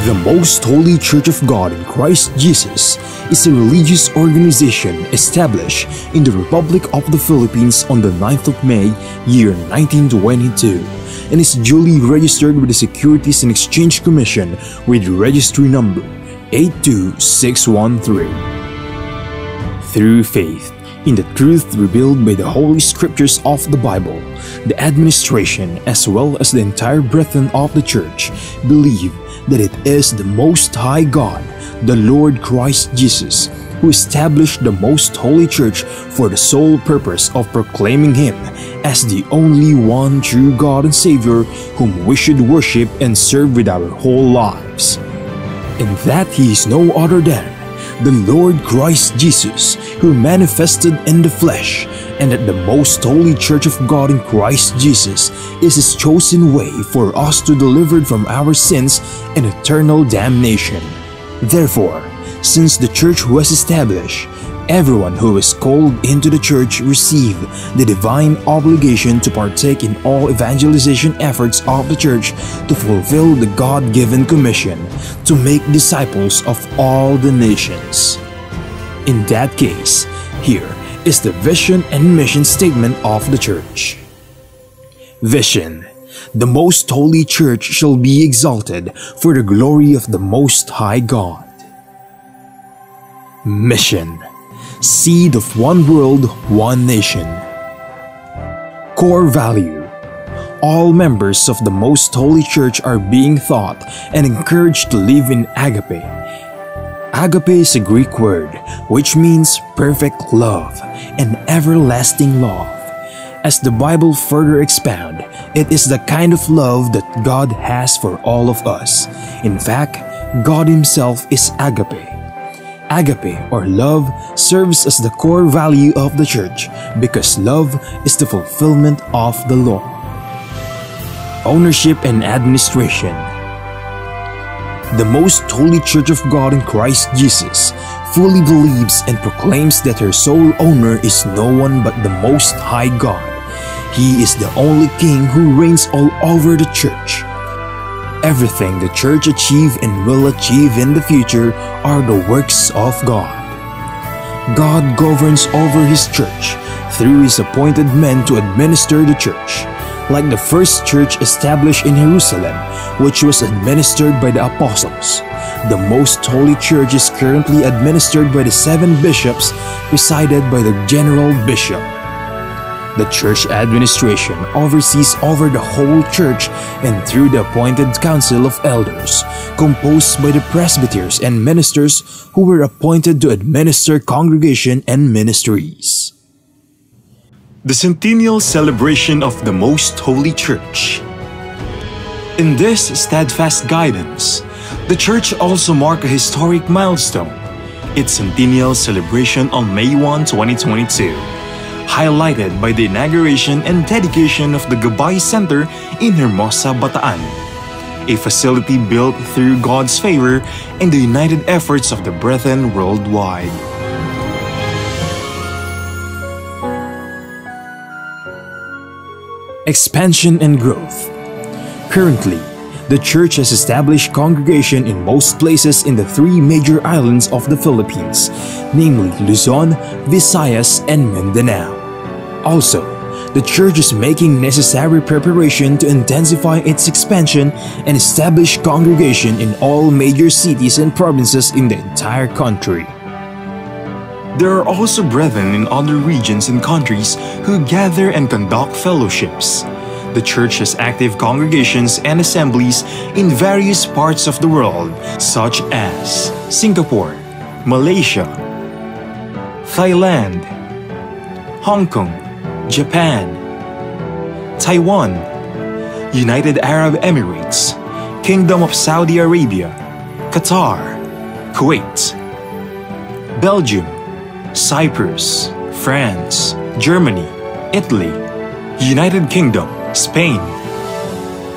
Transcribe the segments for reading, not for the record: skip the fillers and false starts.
The Most Holy Church of God in Christ Jesus is a religious organization established in the Republic of the Philippines on the 9th of May, year 1922, and is duly registered with the Securities and Exchange Commission with registry number 82613. Through faith in the truth revealed by the Holy Scriptures of the Bible, the administration as well as the entire brethren of the Church believe that it is the Most High God, the Lord Christ Jesus, who established the Most Holy Church for the sole purpose of proclaiming Him as the only one true God and Savior whom we should worship and serve with our whole lives, and that He is no other than the Lord Christ Jesus, who manifested in the flesh, and that the Most Holy Church of God in Christ Jesus is His chosen way for us to be delivered from our sins and eternal damnation. Therefore, since the Church was established, everyone who is called into the Church received the divine obligation to partake in all evangelization efforts of the Church to fulfill the God-given commission to make disciples of all the nations. In that case, here is the vision and mission statement of the Church. Vision: the Most Holy Church shall be exalted for the glory of the Most High God. Mission: seed of one world, one nation. Core value: all members of the Most Holy Church are being taught and encouraged to live in agape. Agape is a Greek word which means perfect love and everlasting love. As the Bible further expounds, it is the kind of love that God has for all of us. In fact, God Himself is agape. Agape, or love, serves as the core value of the Church because love is the fulfillment of the law. Ownership and administration: the Most Holy Church of God in Christ Jesus fully believes and proclaims that her sole owner is no one but the Most High God. He is the only King who reigns all over the Church. Everything the Church achieve and will achieve in the future are the works of God. God governs over His Church through His appointed men to administer the Church, like the first Church established in Jerusalem, which was administered by the Apostles. The Most Holy Church is currently administered by the 7 bishops, presided by the General Bishop. The Church administration oversees over the whole Church and through the appointed Council of Elders, composed by the presbyters and ministers who were appointed to administer congregation and ministries. The Centennial Celebration of the Most Holy Church. In this steadfast guidance, the Church also marked a historic milestone, its centennial celebration on May 1, 2022. Highlighted by the inauguration and dedication of the Gabay Center in Hermosa, Bataan, a facility built through God's favor and the united efforts of the brethren worldwide. Expansion and growth. Currently, the Church has established congregation in most places in the 3 major islands of the Philippines, namely Luzon, Visayas, and Mindanao. Also, the Church is making necessary preparation to intensify its expansion and establish congregation in all major cities and provinces in the entire country. There are also brethren in other regions and countries who gather and conduct fellowships. The Church has active congregations and assemblies in various parts of the world, such as Singapore, Malaysia, Thailand, Hong Kong, Japan, Taiwan, United Arab Emirates, Kingdom of Saudi Arabia, Qatar, Kuwait, Belgium, Cyprus, France, Germany, Italy, United Kingdom, Spain,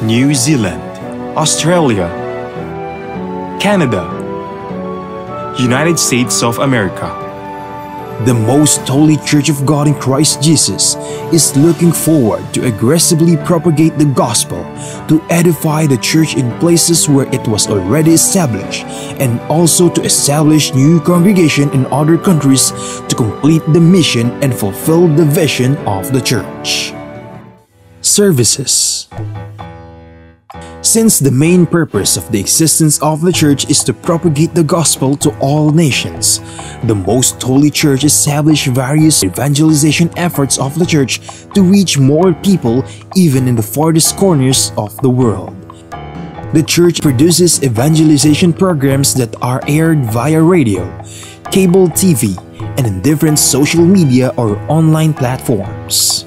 New Zealand, Australia, Canada, United States of America, The Most Holy Church of God in Christ Jesus is looking forward to aggressively propagate the gospel, to edify the church in places where it was already established, and also to establish new congregation in other countries to complete the mission and fulfill the vision of the church. Services. Since the main purpose of the existence of the church is to propagate the gospel to all nations, the Most Holy Church established various evangelization efforts of the church to reach more people even in the farthest corners of the world. The church produces evangelization programs that are aired via radio, cable TV, and in different social media or online platforms.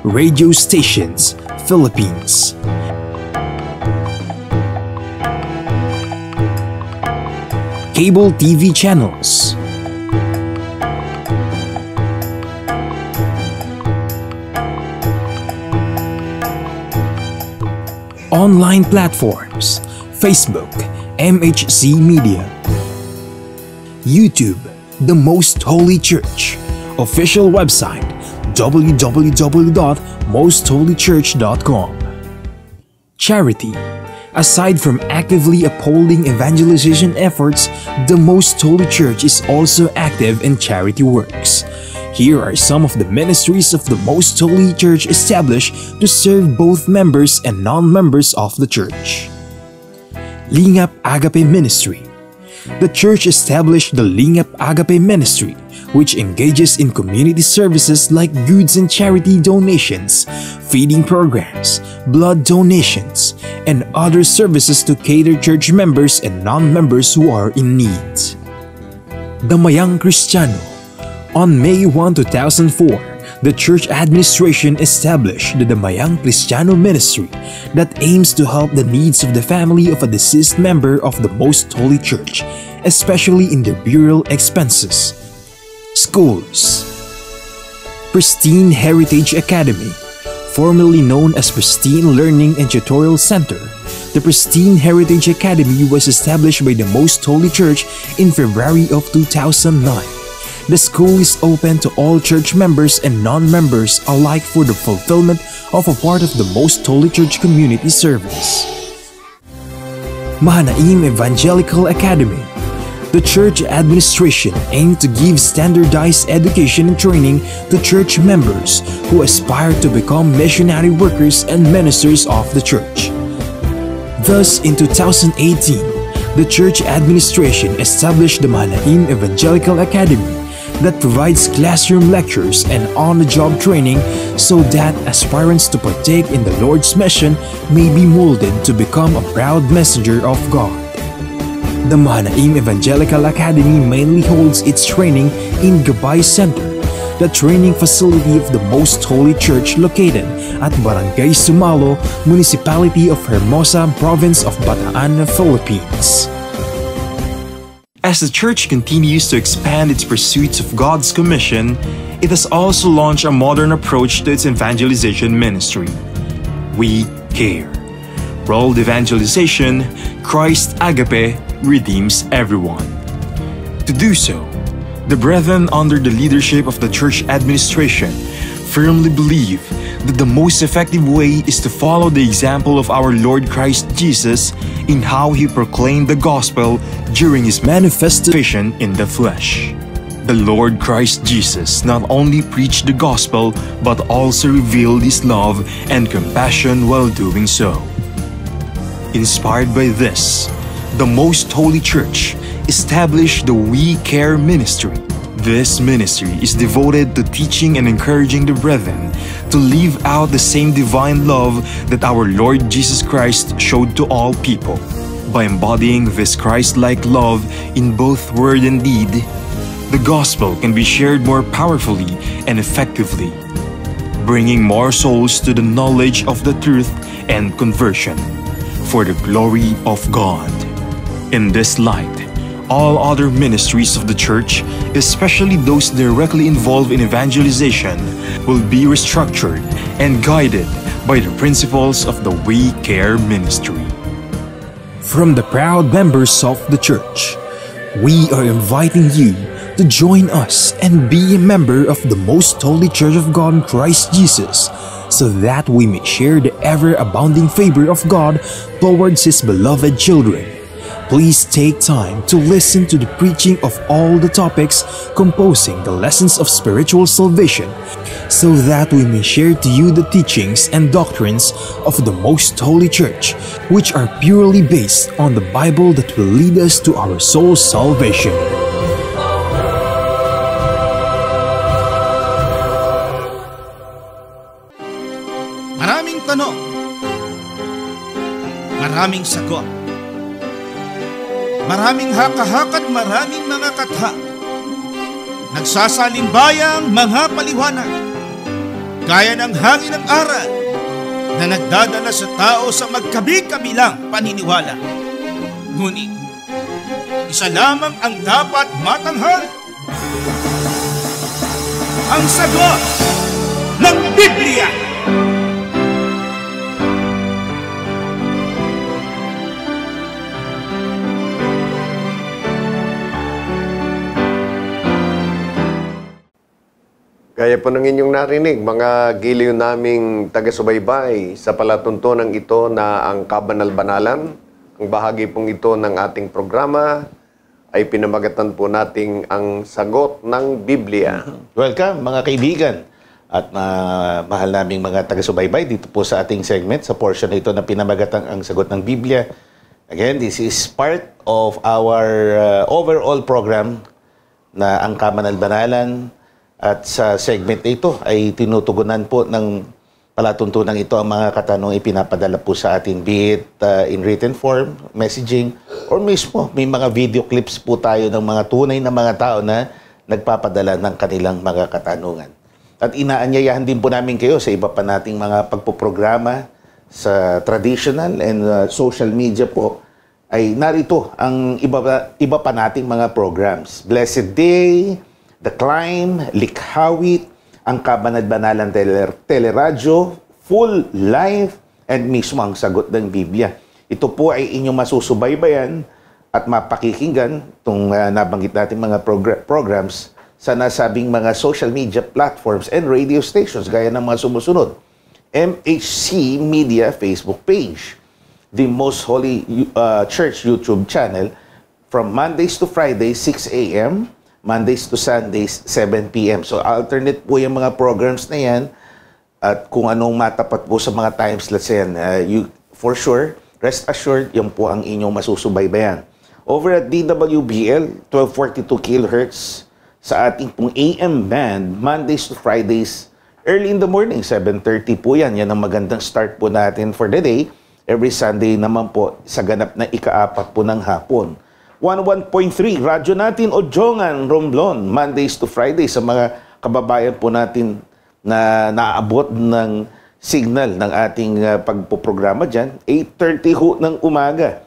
Radio stations, Philippines. Cable TV channels. Online platforms, Facebook, MHC Media. YouTube, The Most Holy Church. Official website, www.mostholychurch.com. Charity. Aside from actively upholding evangelization efforts, the Most Holy Church is also active in charity works. Here are some of the ministries of the Most Holy Church established to serve both members and non-members of the church. Lingap Agape Ministry. The church established the Lingap Agape Ministry, which engages in community services like goods and charity donations, feeding programs, blood donations, and other services to cater church members and non-members who are in need. Damayang Kristiyano. On May 1, 2004, the church administration established the Damayang Kristiyano Ministry that aims to help the needs of the family of a deceased member of the Most Holy Church, especially in their burial expenses. Schools. Pristine Heritage Academy, formerly known as Pristine Learning and Tutorial Center. The Pristine Heritage Academy was established by the Most Holy Church in February of 2009. The school is open to all church members and non-members alike for the fulfillment of a part of the Most Holy Church community service. Mahanaim Evangelical Academy. The church administration aimed to give standardized education and training to church members who aspire to become missionary workers and ministers of the church. Thus, in 2018, the church administration established the Mahanaim Evangelical Academy that provides classroom lectures and on-the-job training so that aspirants to partake in the Lord's mission may be molded to become a proud messenger of God. The Mahanaim Evangelical Academy mainly holds its training in Gabay Center, the training facility of the Most Holy Church located at Barangay Sumalo, Municipality of Hermosa, Province of Bataan, Philippines. As the church continues to expand its pursuits of God's commission, it has also launched a modern approach to its evangelization ministry. We care. World evangelization, Christ Agape redeems everyone. To do so, the brethren under the leadership of the church administration firmly believe that the most effective way is to follow the example of our Lord Christ Jesus in how He proclaimed the gospel during His manifestation in the flesh. The Lord Christ Jesus not only preached the gospel but also revealed His love and compassion while doing so. Inspired by this, the Most Holy Church established the We Care Ministry. This ministry is devoted to teaching and encouraging the brethren to live out the same divine love that our Lord Jesus Christ showed to all people. By embodying this Christ-like love in both word and deed, the gospel can be shared more powerfully and effectively, bringing more souls to the knowledge of the truth and conversion, for the glory of God. In this light, all other ministries of the church, especially those directly involved in evangelization, will be restructured and guided by the principles of the We Care Ministry. From the proud members of the church, we are inviting you to join us and be a member of the Most Holy Church of God in Christ Jesus, so that we may share the ever-abounding favor of God towards His beloved children. Please take time to listen to the preaching of all the topics composing the lessons of spiritual salvation, so that we may share to you the teachings and doctrines of the Most Holy Church, which are purely based on the Bible that will lead us to our soul's salvation. Maraming tanong, maraming sagot, maraming haka-haka at maraming mga katha. Nagsasalimbbayang mga paliwanag, gaya ng hangin ng aral na nagdadala sa tao sa magkabi-kabilang paniniwala. Ngunit, isa lamang ang dapat matanghal: ang sagot ng Biblia. Gaya po ng inyong narinig, mga giliw naming taga-subaybay sa palatuntunan ito na ang kabanal-banalan. Ang bahagi pong ito ng ating programa ay pinamagatan po nating ang sagot ng Biblia. Welcome mga kaibigan at mahal naming mga taga-subaybay dito po sa ating segment, sa portion na ito na pinamagatang ang sagot ng Biblia. Again, this is part of our overall program na ang kabanal-banalan. At sa segment na ito ay tinutugunan po ng palatuntunan ito ang mga katanong ipinapadala po sa atin, be it in written form, messaging, or mismo may mga video clips po tayo ng mga tunay na mga tao na nagpapadala ng kanilang mga katanungan. At inaanyayahan din po namin kayo sa iba pa nating mga pagpoprograma sa traditional and social media po, ay narito ang iba pa nating mga programs. Blessed Day, The Climb, Likhawit, ang Kabanal-Banalan Teleradyo, Full Life, and mismo ang sagot ng Biblia. Ito po ay inyong masusubaybayan at mapakikinggan itong nabanggit natin mga programs sa nasabing mga social media platforms and radio stations gaya ng mga sumusunod. MHC Media Facebook page, the Most Holy Church YouTube channel from Mondays to Fridays 6 a.m., Mondays to Sundays, 7 p.m. So, alternate po yung mga programs na yan. At kung anong matapat po sa mga time slots yan, for sure, rest assured, yung po ang inyong masusubaybayan. Over at DWBL, 1242 kHz, sa ating pong AM band, Mondays to Fridays, early in the morning, 7:30 po yan. Yan ang magandang start po natin for the day. Every Sunday naman po, sa ganap na ika-apat po ng hapon. 11.3, radyo natin Ojongan, Romblon, Mondays to Fridays sa mga kababayan po natin na naabot ng signal ng ating pagpoprograma dyan. 8:30 ho ng umaga.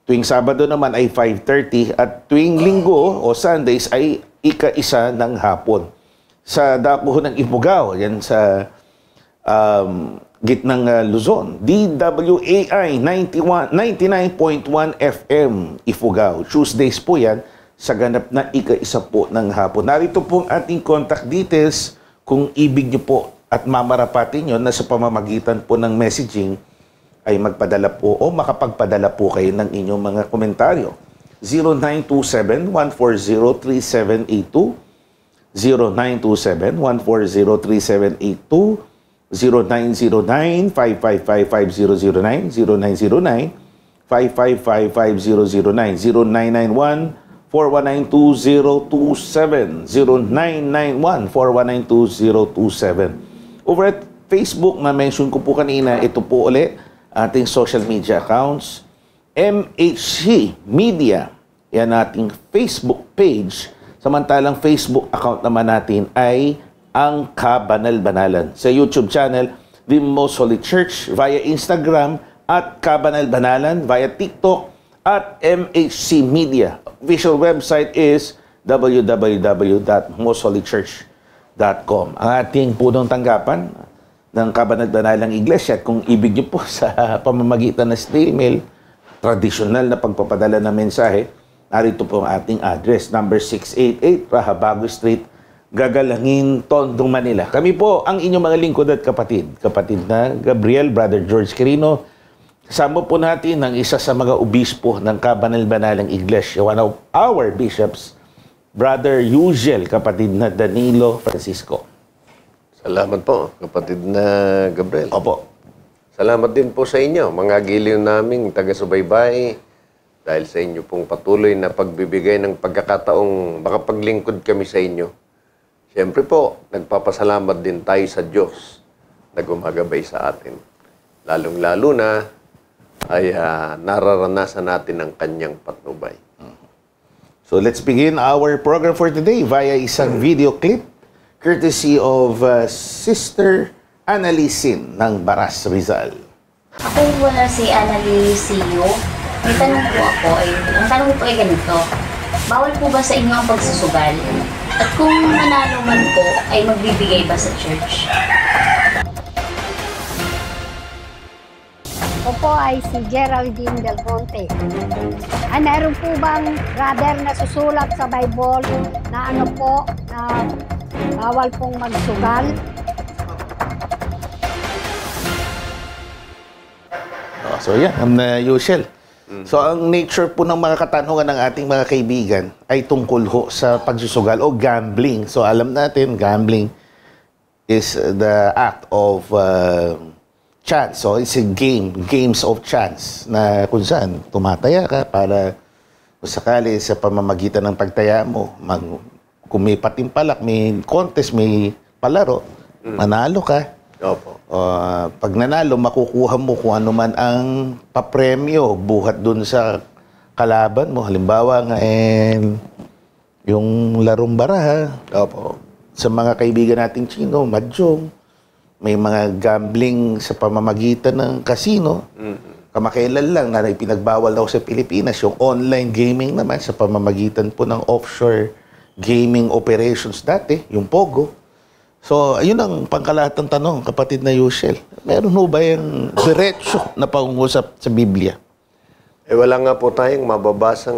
Tuwing Sabado naman ay 5:30 at tuwing Linggo o Sundays ay ika-isa ng hapon. Sa dako ng Ifugao, yan sa gitnang Luzon, DWAI 99.1 FM Ifugao. Tuesdays po yan sa ganap na ika-isa po ng hapon. Narito po ang ating contact details kung ibig nyo po at mamarapatin nyo na sa pamamagitan po ng messaging ay magpadala po o makapagpadala po kayo ng inyong mga komentaryo. 0927-140-3782, 0927-140-3782, 0909-555-5009, 0909-555-5009, 0991-419-2027, 0991-419-2027. Over at Facebook, na-mention ko po kanina, ito po ulit, ating social media accounts, MHC Media, yan ating Facebook page. Samantalang Facebook account naman natin ay ang Kabanal-Banalan. Sa YouTube channel, The Most Holy Church, via Instagram, at Kabanal-Banalan, via TikTok, at MHC Media. Official website is www.mostholychurch.com. Ang ating punong tanggapan ng Kabanal-Banalang Iglesia, at kung ibig niyo po sa pamamagitan ng snail mail, tradisyonal na pagpapadala ng mensahe, Narito po ang ating address, number 688 Rahabago Street, Gagalangin, Tondo, Manila. Kami po ang inyong mga lingkod at kapatid. Kapatid na Gabriel, Brother George Quirino. Kasama po natin ang isa sa mga obispo ng Kabanal-Banalang Iglesia, one of our bishops, Brother Yusiel, kapatid na Danilo Francisco. Salamat po, kapatid na Gabriel. Opo. Salamat din po sa inyo, mga giliw naming taga-subaybay, dahil sa inyo pong patuloy na pagbibigay ng pagkakataong makapaglingkod kami sa inyo. Siyempre po, nagpapasalamat din tayo sa Diyos na gumagabay sa atin. Lalong-lalo na ay nararanasan natin ang kanyang patnubay. So let's begin our program for today via isang video clip courtesy of Sister Annalisin ng Baras, Rizal. Ako po na si Annalicio. May tanong po ako. Ang tanong po ay ganito. Bawal po ba sa inyo ang pagsusugal? At kung manalo man po, ay magbibigay ba sa church? Ako po ay si Geraldine Del Monte. Ay, meron po bang brother na susulat sa Bible na ano po, na bawal pong magsugal? So yan, Yusiel. So ang nature po ng mga katanungan ng ating mga kaibigan ay tungkol ho sa pagsusugal o gambling. So alam natin, gambling is the act of chance. So it's a games of chance na kung saan tumataya ka para kung sakali sa pamamagitan ng pagtaya mo, kung may patimpalak, may contest, may palaro, manalo ka. Opo. Pag nanalo, makukuha mo kung ano man ang papremyo buhat dun sa kalaban mo. Halimbawa nga, yung larong baraha. Opo. Sa mga kaibigan nating Chino, Mahjong, may mga gambling sa pamamagitan ng casino. Kamakailan lang na ipinagbawal daw sa Pilipinas yung online gaming naman sa pamamagitan po ng offshore gaming operations dati, yung Pogo. So, ayun ang pangkalahatang tanong, kapatid na Yusiel. Meron ho ba yung diretso na pangungusap sa Biblia? Wala nga po tayong mababasang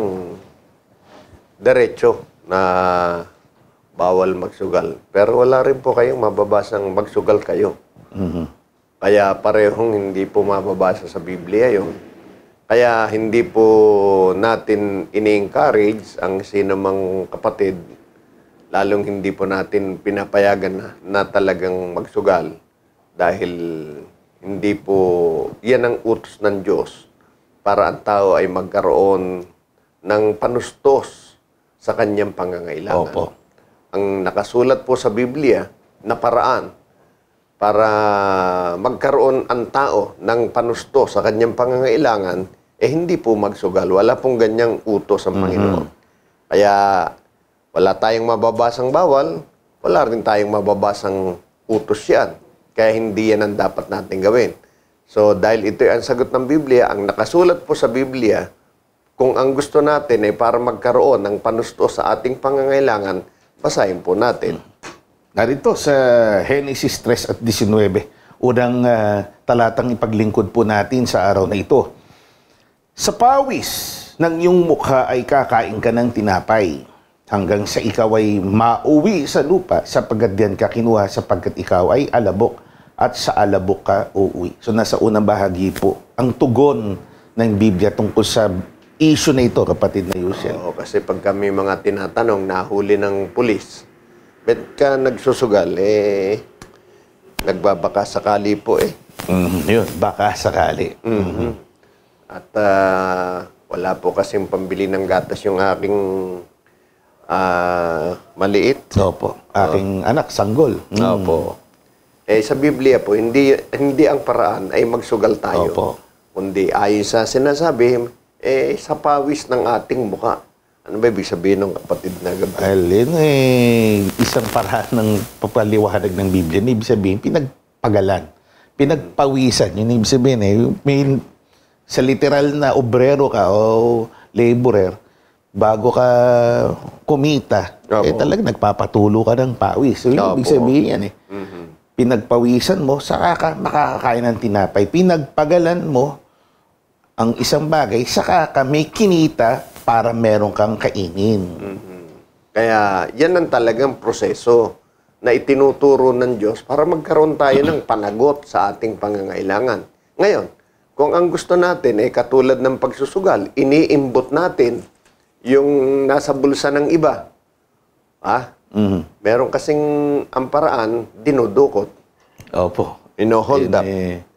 diretso na bawal magsugal. Pero wala rin po kayong mababasang magsugal kayo. Kaya parehong hindi po mababasa sa Biblia yun. Kaya hindi po natin ini-encourage ang sinumang kapatid, lalong hindi po natin pinapayagan na talagang magsugal dahil hindi po yan ang utos ng Diyos para ang tao ay magkaroon ng panustos sa kanyang pangangailangan. Opo. Ang nakasulat po sa Biblia na paraan para magkaroon ang tao ng panustos sa kanyang pangangailangan, hindi po magsugal. Wala pong ganyang utos ang Panginoon. Kaya wala tayong mababasang bawal, wala rin tayong mababasang utos yan. Kaya hindi yan ang dapat natin gawin. So, dahil ito ang sagot ng Biblia, ang nakasulat po sa Biblia, kung ang gusto natin ay para magkaroon ng panustos sa ating pangangailangan, basahin po natin. Narito sa Genesis 3 at 19, unang talatang ipaglingkod po natin sa araw na ito. Sa pawis ng iyong mukha ay kakain ka ng tinapay, hanggang sa ikaw ay mauwi sa lupa, sapagkat diyan ka kinuha, sapagkat ikaw ay alabok, at sa alabok ka uuwi. So nasa unang bahagi po, ang tugon ng Biblia tungkol sa issue na ito, kapatid na Yusiel. Oo, kasi pag kami mga tinatanong, nahuli ng pulis, bet ka nagsusugal, nagbabaka sakali po Yun, baka sakali. At wala po kasing pambili ng gatas yung aking maliit. Opo, aking anak, sanggol. Opo. Sa Biblia po, hindi ang paraan ay magsugal tayo. Opo. Kundi ayon sa sinasabi, sa pawis ng ating mukha. Ano ba ibig sabihin ng kapatid na Gabriel? Yun isang paraan ng papaliwanag ng Biblia. Ibig sabihin, pinagpagalan. Pinagpawisan. Yun ibig sabihin may, sa literal na obrero ka o laborer, bago ka kumita, talagang nagpapatulo ka ng pawis. So, yun ibig sabihin yan Pinagpawisan mo, saka ka makakakain ng tinapay. Pinagpagalan mo ang isang bagay, saka ka may kinita para meron kang kainin. Kaya yan ang talagang proseso na itinuturo ng Diyos para magkaroon tayo ng panagot sa ating pangangailangan. Ngayon, kung ang gusto natin ay katulad ng pagsusugal, iniimbot natin yung nasa bulsa ng iba. Meron kasing ang paraan, dinudukot. Opo. Ino-hold up.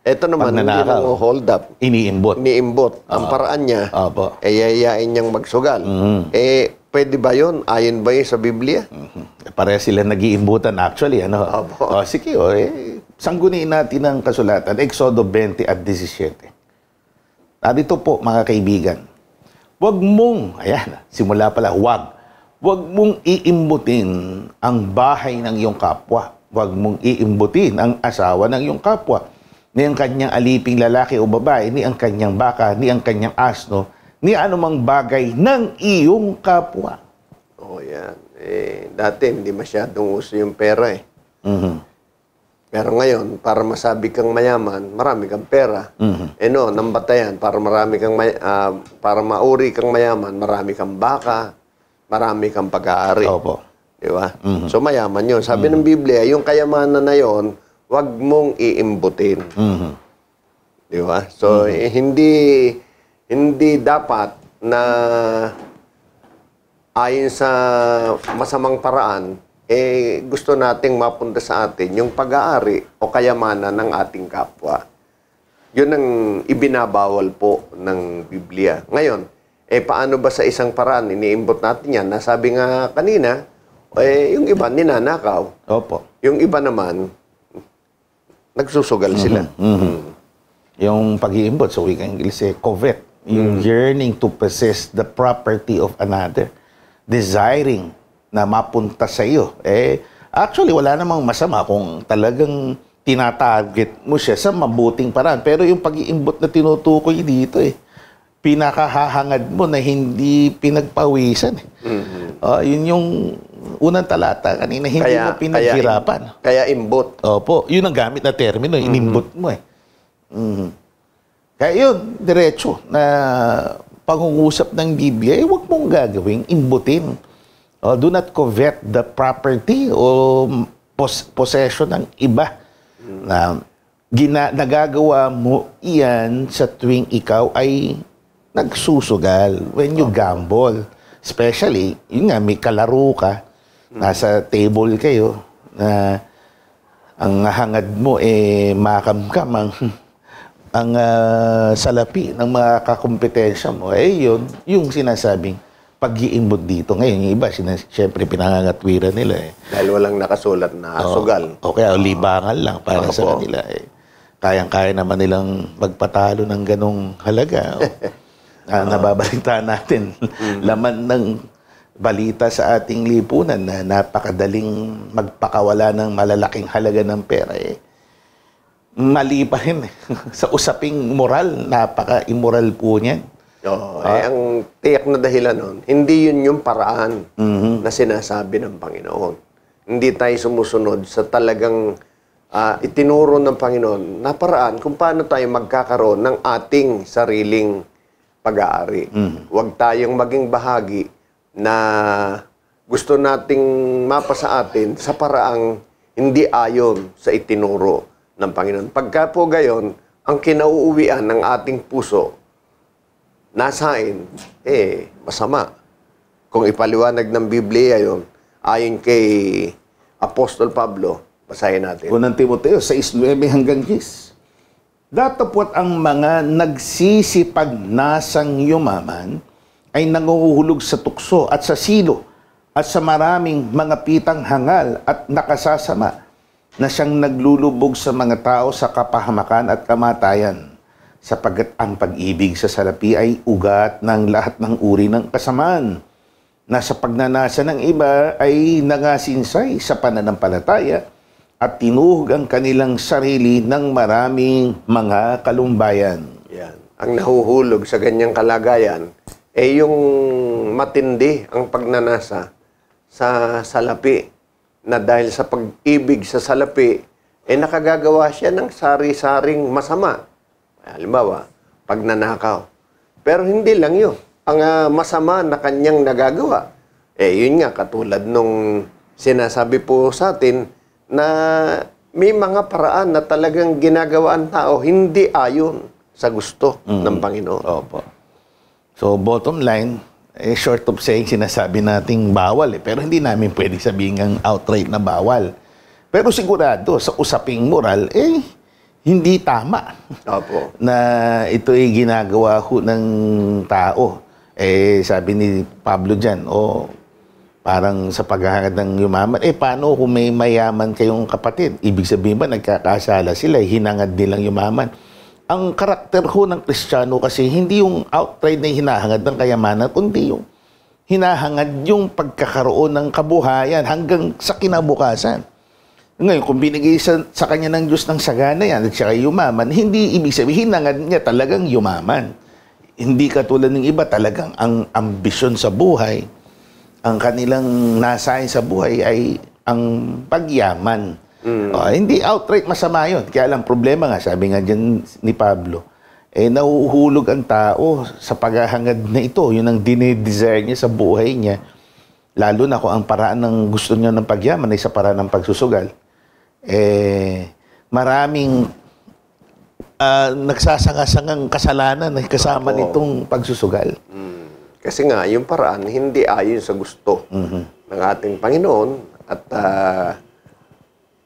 Ito naman, hindi pagnanakaw. mo hold up. Iniimbot. Iniimbot. Ang paraan niya, Opo. yayain niyang magsugal. Pwede ba yun? Ayon ba yun sa Biblia? Pareha sila nag-iimbutan actually. Ano? Opo. Sige, sangguniin natin ang kasulatan. Exodo 20 at 17. Dito po, mga kaibigan. Huwag mong, simula pala, huwag mong iimbutin ang bahay ng iyong kapwa. Huwag mong iimbutin ang asawa ng iyong kapwa, ni ang kanyang aliping lalaki o babae, ni ang kanyang baka, ni ang kanyang asno, ni anumang bagay ng iyong kapwa. Yan. Dati hindi masyadong uso yung pera Pero ngayon, para masabi kang mayaman, marami kang pera. Nang batayan, para para mauri kang mayaman, marami kang baka, marami kang pag-aari. Opo. Di ba? So mayaman yun. Sabi ng Biblia, yung kayamanan na yon, wag mong iimbutin. Di ba? So hindi dapat na ayon sa masamang paraan, gusto nating mapunta sa atin yung pag-aari o kayamanan ng ating kapwa. Yun ang ibinabawal po ng Biblia. Ngayon, paano ba sa isang paraan, iniimbot natin yan? Nasabi nga kanina, yung iba ninanakaw. Opo. Yung iba naman, nagsusugal sila. Yung pag-iimbot sa wikang Ingles, covet. Yung yearning to possess the property of another. Desiring na mapunta sa iyo. Actually, wala namang masama kung talagang tinatarget mo siya sa mabuting paraan. Pero yung pag-iimbot na tinutukoy dito, pinakahahangad mo na hindi pinagpawisan. Yun yung unang talata kanina, hindi mo pinaghirapan. Kaya imbot. Opo, yun ang gamit na termino, inimbot mo Kaya yun, diretso na pangungusap ng Biblia, huwag mong gagawing imbutin. Do not covet the property o possession ng iba. Nagagawa mo iyan sa tuwing ikaw ay nagsusugal, when you gamble. Especially, yun nga, may kalaro ka, nasa table kayo, na ang hangad mo makamkam ang salapi ng mga kakompetensya mo. Yun, yung sinasabing pag-iimbot dito. Ngayon, yung iba, siyempre pinangangatwiran nila Dahil walang nakasulat na sugal. O kaya libangan lang para sa kanila. Kayang-kaya naman nilang magpatalo ng ganong halaga. Nababalitaan natin laman ng balita sa ating lipunan na napakadaling magpakawala ng malalaking halaga ng pera. Mali pa rin. Sa usaping moral, napaka-immoral po niyan. Ang tiyak na dahilan nun, hindi yun yung paraan na sinasabi ng Panginoon. Hindi tayo sumusunod sa talagang itinuro ng Panginoon na paraan kung paano tayo magkakaroon ng ating sariling pag-aari. Huwag tayong maging bahagi na gusto nating mapasa atin sa paraang hindi ayon sa itinuro ng Panginoon. Pagka po gayon, ang kinauuwian ng ating puso, nasain, masama. Kung ipaliwanag ng Biblia yon, ayon kay Apostol Pablo, basahin natin. Unang Timoteo 6:9 hanggang 10. Datapwat ang mga nagsisipag-nasang yumaman ay nanguhulog sa tukso at sa silo at sa maraming mga pitang hangal at nakasasama na siyang naglulubog sa mga tao sa kapahamakan at kamatayan, sapagkat ang pag-ibig sa salapi ay ugat ng lahat ng uri ng kasamaan, na sa pagnanasa ng iba ay nangasinsay sa pananampalataya at tinuhog ang kanilang sarili ng maraming mga kalumbayan. Yan. Ang nahuhulog sa ganyang kalagayan yung matindi ang pagnanasa sa salapi, na dahil sa pag-ibig sa salapi, nakagagawa siya ng sari-saring masama. Halimbawa, pagnanakaw. Pero hindi lang yun. ang masama na kanyang nagagawa. Yun nga, katulad nung sinasabi po sa atin na may mga paraan na talagang ginagawa ang tao hindi ayon sa gusto ng Panginoon. Opo. So, bottom line, short of saying, sinasabi nating bawal pero hindi namin pwede sabihin ang outright na bawal. Pero sigurado, sa usaping moral, hindi tama. Opo. Na ito ay ginagawa ho ng tao. Sabi ni Pablo dyan, parang sa paghahangad ng yumaman, paano kung may mayaman kayong kapatid? Ibig sabihin ba, nagkakasala sila, hinangad nilang yumaman. Ang karakter ho ng Kristiyano kasi, hindi yung outright na hinahangad ng kayamanan, kundi yung hinahangad yung pagkakaroon ng kabuhayan hanggang sa kinabukasan. Ngayon, kung binigay sa kanya ng Diyos ng sagana yan at siya yumaman, hindi ibig sabihin hinangad niya talagang yumaman. Hindi katulad ng iba, talagang ang ambisyon sa buhay, ang kanilang nasahin sa buhay ay ang pagyaman. Hindi outright masama yun. Kaya lang problema nga, sabi nga dyan ni Pablo, nahuhulog ang tao sa paghahangad na ito. Yun ang dinidesire niya sa buhay niya. Lalo na kung ang paraan ng gusto niya ng pagyaman ay sa paraan ng pagsusugal. Maraming nagsasangasangang kasalanan na kasama nitong pagsusugal. Kasi nga, yung paraan hindi ayon sa gusto ng ating Panginoon at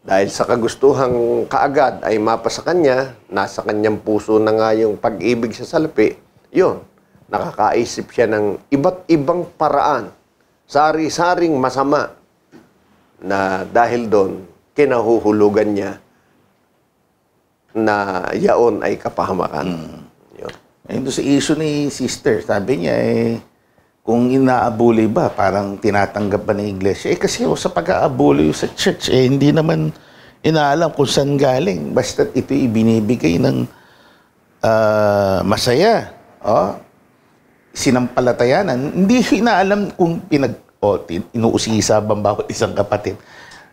dahil sa kagustuhang kaagad ay mapasa kanya, nasa kanyang puso na nga yung pag-ibig sa salapi, yun, nakakaisip siya ng iba't ibang paraan, sari-saring masama na dahil doon, kinahuhulugan niya na yaon ay kapahamakan. Yun. Ayun sa issue ni sister, sabi niya kung inaabuli ba, parang tinatanggap ba ng iglesia? Kasi sa pag-aabuli sa church, hindi naman inaalam kung saan galing. Basta ito ibinibigay ng masaya. Sinampalatayanan. Hindi inaalam kung inuusisa bang bawat isang kapatid.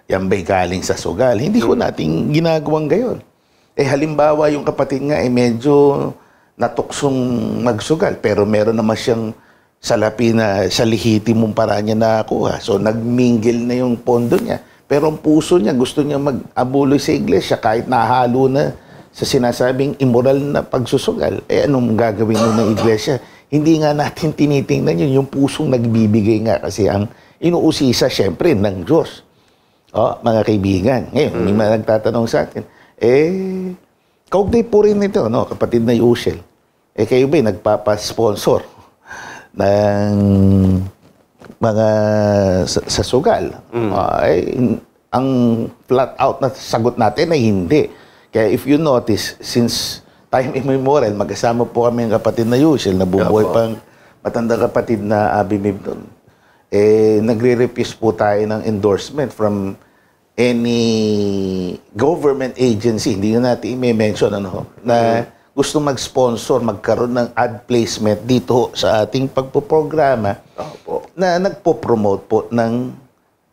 Yan ba'y galing sa sugal? Hindi ko nating ginagawang gayon. Halimbawa, yung kapatid nga medyo natuksong magsugal, pero meron naman siyang salapi na sa lehitimong paraan niya nakakuha. So, nagmingle na yung pondo niya. Pero ang puso niya, gusto niya mag-abuloy sa iglesia kahit nahalo na sa sinasabing immoral na pagsusugal. Anong gagawin nun ng iglesia? Hindi nga natin tinitingnan yun. Yung pusong nagbibigay nga kasi ang inuusisa, syempre, ng Diyos. Mga kaibigan. Ngayon, may mga nagtatanong sa atin, kaugnay po rin ito, kapatid na Yushel. Kayo ba nagpapasponsor ng mga sa sugal? Ang flat out na sagot natin ay hindi. Kaya if you notice, since time immemorial, magkasama po kami ng kapatid na Yushel, nabubuhay pang matandang kapatid na Abby Mibdon. Nagre-refuse po tayo ng endorsement from any government agency, hindi na natin i-mention na gusto mag-sponsor, magkaroon ng ad placement dito sa ating pagpoprograma na nagpo-promote po ng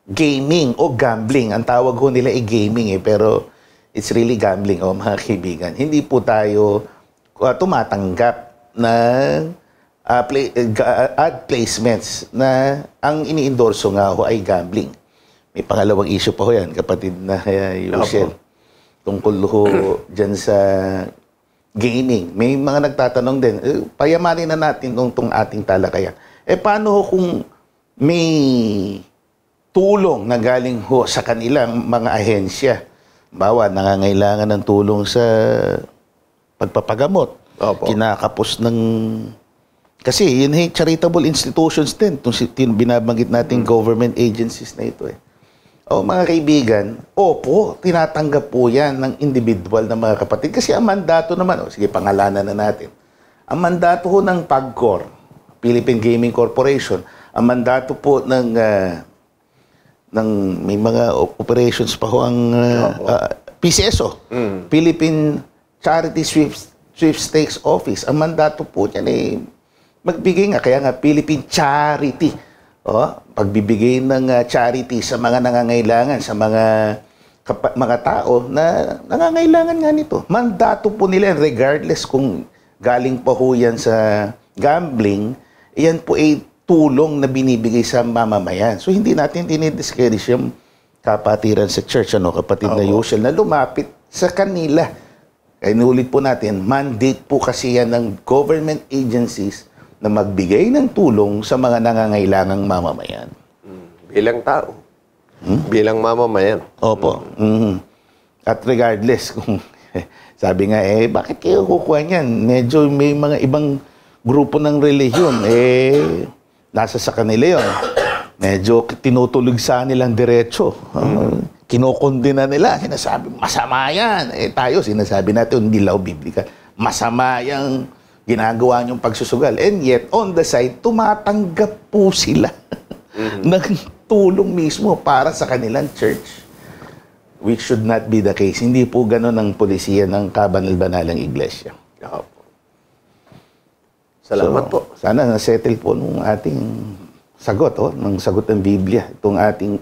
gaming o gambling. Ang tawag ho nila ay gaming pero it's really gambling mga kaibigan. Hindi po tayo tumatanggap ng ad placements na ang ini-endorso nga ho ay gambling. May pangalawang issue pa ho yan, kapatid na Yushel. Tungkol ho dyan sa gaming. May mga nagtatanong din, payamanin na natin itong ating talakayan. Paano ho kung may tulong na galing ho sa kanilang mga ahensya? Bawa, nangangailangan ng tulong sa pagpapagamot. Kinakapos ng... Kasi yun charitable institutions din. Itong binabanggit natin government agencies na ito mga kaibigan, tinatanggap po yan ng individual na mga kapatid. Kasi ang mandato naman, sige, pangalanan na natin. Ang mandato ho ng PAGCOR, Philippine Gaming Corporation, ang mandato po ng may mga operations pa ho ang PCSO, Philippine Charity Sweepstakes Office. Ang mandato po yan magbigay nga, kaya nga Philippine Charity. Pagbibigay ng charity sa mga nangangailangan, sa mga tao na nangangailangan nga nito. Mandato po nila, regardless kung galing pa ho yan sa gambling, yan po ay tulong na binibigay sa mamamayan. So hindi natin dinidiscourage yung kapatiran sa church, kapatid na usual, na lumapit sa kanila. Kaya inulit po natin, mandate po kasi yan ng government agencies na magbigay ng tulong sa mga nangangailangang mamamayan. Bilang tao. Bilang mamamayan. Opo. At regardless, kung sabi nga, bakit kayo kukuha niyan? Medyo may mga ibang grupo ng relihiyon, nasa sa kanila yun. Medyo tinutulog sa nilang diretso. Kinokondena nila. Sinasabi, masama yan. Tayo, sinasabi natin, hindi law biblika. Masama yung ginagawa niyong pagsusugal. And yet, on the side, tumatanggap po sila ng tulong mismo para sa kanilang church. Which should not be the case. Hindi po ganun ang polisiya ng kabanal-banalang iglesia. Salamat po. Sana na-settle po nung ating sagot, ng sagot ng Biblia, itong ating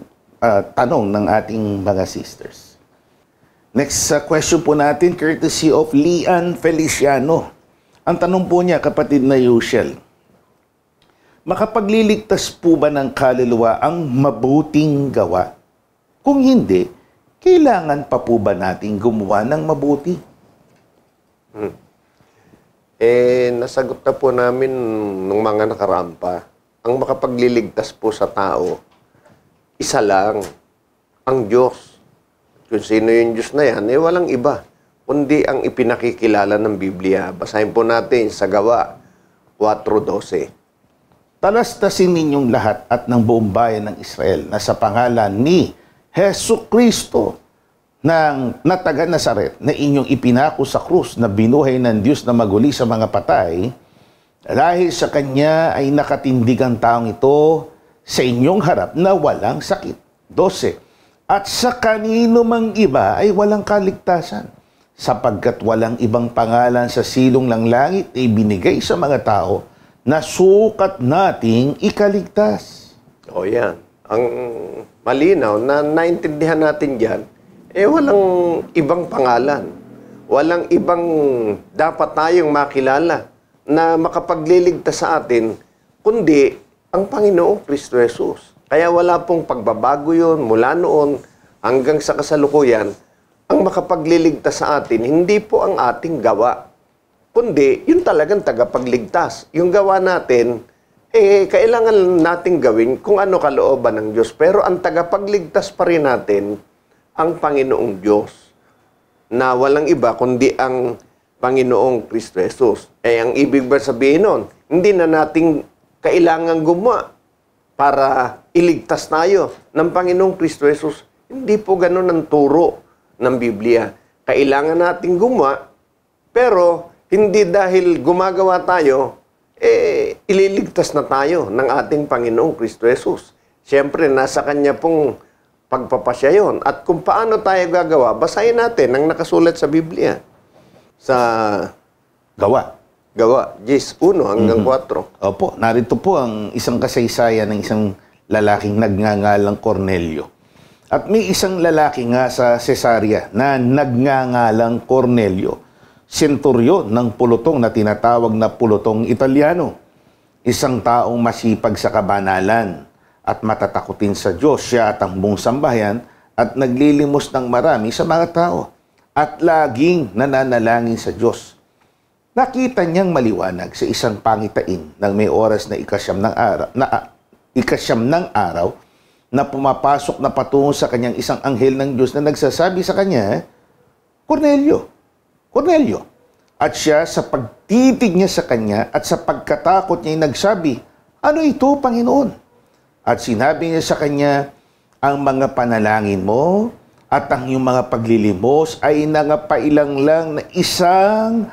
tanong ng ating mga sisters. Next question po natin, courtesy of Lian Feliciano. Ang tanong po niya, kapatid na Yushel, makapagliligtas po ba ng kaluluwa ang mabuting gawa? Kung hindi, kailangan pa po ba nating gumawa ng mabuti? Nasagot na po namin ng mga nakaraan pa. Ang makapagliligtas po sa tao, isa lang, ang Diyos. Kung sino yung Diyos na yan, walang iba, kundi ang ipinakikilala ng Biblia. Basahin po natin sa Gawa 4:12. Talastasin ninyong lahat at ng buong bayan ng Israel na sa pangalan ni Hesus Kristo na taga Nazaret na inyong ipinako sa krus na binuhay ng Diyos na maguli sa mga patay, dahil sa Kanya ay nakatindig ang taong ito sa inyong harap na walang sakit. 12. At sa kanino mang iba ay walang kaligtasan, sapagkat walang ibang pangalan sa silong ng langit ay binigay sa mga tao na sukat nating ikaligtas. Yan. Ang malinaw na naintindihan natin dyan, walang ibang pangalan. Walang ibang dapat tayong makilala na makapagliligtas sa atin, kundi ang Panginoong Kristo Jesus. Kaya wala pong pagbabago yun mula noon hanggang sa kasalukuyan. Ang makapagliligtas sa atin, hindi po ang ating gawa, kundi yun talagang tagapagligtas. Yung gawa natin, kailangan nating gawin kung ano kalooban ng Diyos. Pero ang tagapagligtas pa rin natin, ang Panginoong Diyos, na walang iba kundi ang Panginoong Kristo Jesus. Ang ibig ba sabihin nun, hindi na nating kailangan gumawa para iligtas tayo ng Panginoong Kristo Jesus. Hindi po ganun ang turo ng Biblia. Kailangan nating gumawa, pero hindi dahil gumagawa tayo, ililigtas na tayo ng ating Panginoong Kristo Jesus. Siyempre, nasa Kanya pong pagpapasya yun. At kung paano tayo gagawa, basahin natin ang nakasulat sa Biblia. Sa Gawa 10:1 hanggang 4. Opo, narito po ang isang kasaysayan ng isang lalaking nagngangalang Cornelio. At may isang lalaki nga sa Cesarea na nagngangalang Cornelio, senturyon ng pulutong na tinatawag na pulutong Italiano. Isang taong masipag sa kabanalan at matatakutin sa Diyos, siya at ang buong sambahayan, at naglilimos ng marami sa mga tao at laging nananalangin sa Diyos. Nakita niyang maliwanag sa isang pangitain nang may oras na ikasyam ng araw na pumapasok na patungo sa kanyang isang anghel ng Diyos na nagsasabi sa kanya, Cornelio, Cornelio. At siya sa pagtitig niya sa kanya at sa pagkatakot niya ay nagsabi, ano ito, Panginoon? At sinabi niya sa kanya, ang mga panalangin mo at ang iyong mga paglilimos ay nangapailang lang na isang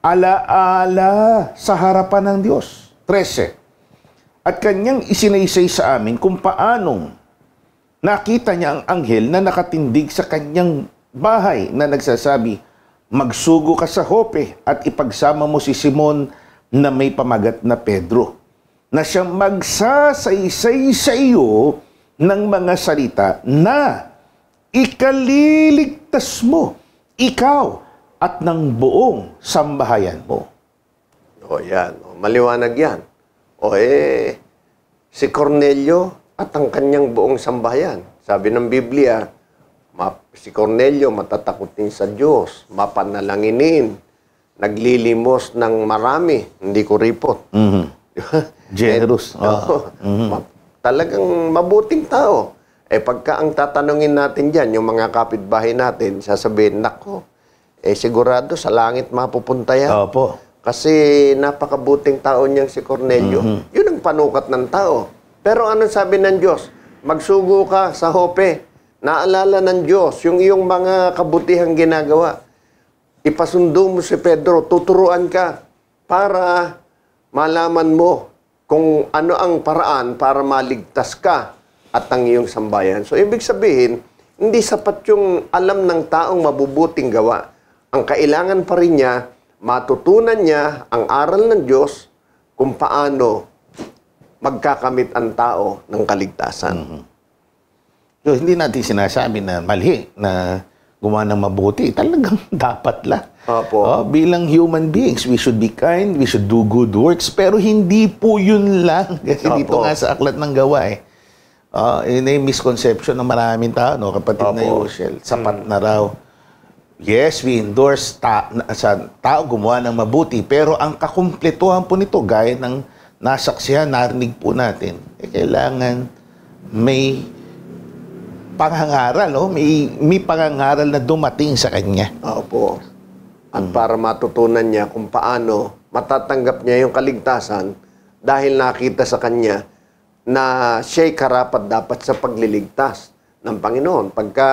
alaala sa harapan ng Diyos. 13. At kanyang isinaysay sa amin kung paanong nakita niya ang anghel na nakatindig sa kanyang bahay na nagsasabi, magsugo ka sa Jope at ipagsama mo si Simon na may pamagat na Pedro, na siyang magsasaysay sa iyo ng mga salita na ikaliligtas mo, ikaw at ng buong sambahayan mo. Yan. Maliwanag yan. Si Cornelio at ang kanyang buong sambahayan. Sabi ng Biblia, si Cornelio matatakotin sa Diyos, mapanalanginin, naglilimos ng marami, hindi kuripot. Generous. Talagang mabuting tao. Pagka ang tatanungin natin dyan, yung mga kapitbahay natin, sasabihin, nako, sigurado sa langit mapupunta yan. Opo. Kasi napakabuting tao niyang si Cornelio. Yun ang panukat ng tao. Pero anong sabi ng Diyos? Magsugo ka sa Jope. Naalala ng Diyos yung iyong mga kabutihang ginagawa. Ipasundo mo si Pedro, tuturuan ka para malaman mo kung ano ang paraan para maligtas ka at ang iyong sambayan. So, ibig sabihin, hindi sapat yung alam ng taong mabubuting gawa. Ang kailangan pa rin niya, matutunan niya ang aral ng Diyos kung paano magkakamit ang tao ng kaligtasan. So, hindi natin sinasabi na mali na gumawa ng mabuti. Talagang dapat lang. Opo. Bilang human beings, we should be kind, we should do good works, pero hindi po yun lang. Kasi dito nga sa Aklat ng Gawa yun ay misconception ng maraming tao, no? Kapatid na Yoshel, sapat na raw. Yes, we endorse sa tao gumawa ng mabuti, pero ang kakumpletuhan po nito, gaya ng nasaksihan, narinig po natin, kailangan may pangangaral, no? May pangangaral na dumating sa kanya. Opo. At para matutunan niya kung paano matatanggap niya yung kaligtasan dahil nakita sa kanya na siya'y karapat dapat sa pagliligtas ng Panginoon. Pagka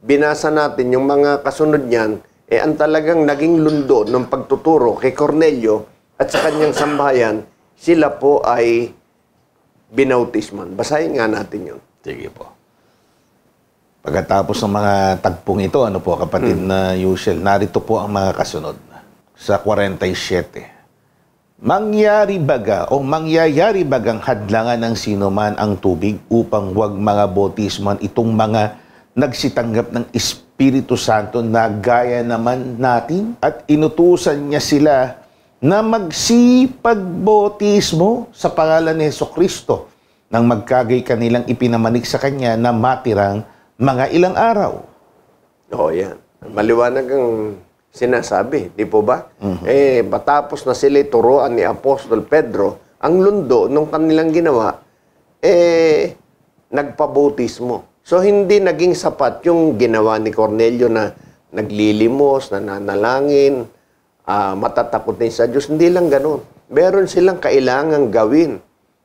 binasa natin yung mga kasunod niyan, ang talagang naging lundo ng pagtuturo kay Cornelio at sa kanyang sambahayan, sila po ay binautisman. Basahin nga natin yun. Sige po. Pagkatapos ng mga tagpong ito, ano po, kapatid na Yushel, narito po ang mga kasunod. Sa 47. Mangyayari bagang hadlangan ng sinuman ang tubig upang wag mga bautisman itong mga nagsitanggap ng Espiritu Santo na gaya naman natin at inutusan niya sila na magsipag-bautismo sa pangalan ni Jesucristo nang magkagay kanilang ipinamanik sa Kanya na matirang mga ilang araw. Yan. Maliwanag ang sinasabi, di po ba? Matapos na sila turuan ni Apostol Pedro, ang lundo nung kanilang ginawa, nagpabautismo. So, hindi naging sapat yung ginawa ni Cornelio na naglilimos, nananalangin, matatakotin sa Diyos. Hindi lang ganun. Meron silang kailangang gawin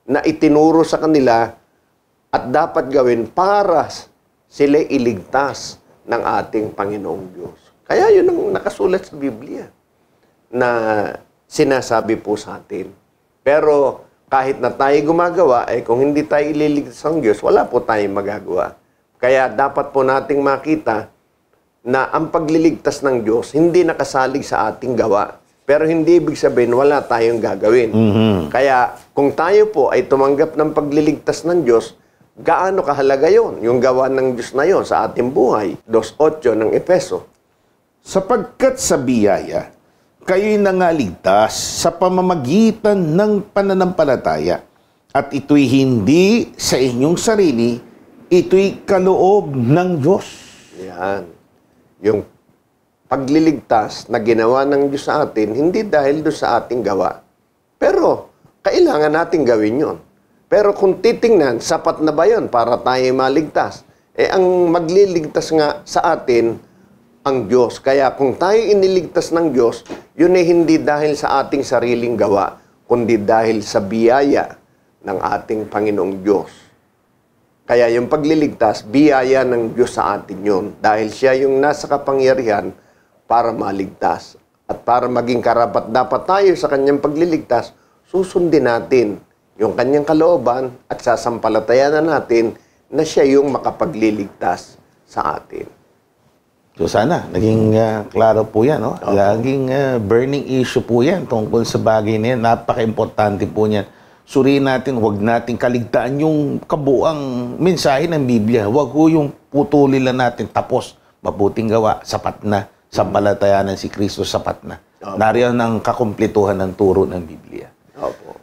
na itinuro sa kanila at dapat gawin para sila iligtas ng ating Panginoong Diyos. Kaya yun ang nakasulat sa Biblia na sinasabi po sa atin. Pero kahit na tayo gumagawa, kung hindi tayo ililigtas ng Diyos, wala po tayong magagawa. Kaya dapat po nating makita na ang pagliligtas ng Diyos hindi nakasalig sa ating gawa. Pero hindi ibig sabihin wala tayong gagawin. Kaya kung tayo po ay tumanggap ng pagliligtas ng Diyos, gaano kahalaga yon, yung gawa ng Diyos na yon sa ating buhay? 2:8 ng Efeso. Sapagkat sa biyaya, kayo'y nangaligtas sa pamamagitan ng pananampalataya. At ito'y hindi sa inyong sarili, ito'y kaloob ng Diyos. Yan. Yung pagliligtas na ginawa ng Diyos sa atin, hindi dahil doon sa ating gawa. Pero, kailangan natin gawin yon. Pero kung titingnan, sapat na ba yun para tayo maligtas? Ang magliligtas nga sa atin, ang Diyos. Kaya kung tayo iniligtas ng Diyos, yun ay hindi dahil sa ating sariling gawa, kundi dahil sa biyaya ng ating Panginoong Diyos. Kaya yung pagliligtas, biyaya ng Diyos sa atin yun. Dahil siya yung nasa kapangyarihan para maligtas. At para maging karapat-dapat tayo sa kanyang pagliligtas, susundin natin yung kanyang kalooban at sasampalatayanan natin na siya yung makapagliligtas sa atin. So sana, naging klaro po yan. No? Laging burning issue po yan tungkol sa bagay na yan. Napaka-importante po yan. Suriin natin, huwag natin kaligtaan yung kabuang mensahe ng Biblia. Huwag ho yung putulin lang natin. Tapos, mabuting gawa, sapat na. Sampalatayanan si Kristo, sapat na. Nariyan ang kakumpletuhan ng turo ng Biblia. Opo.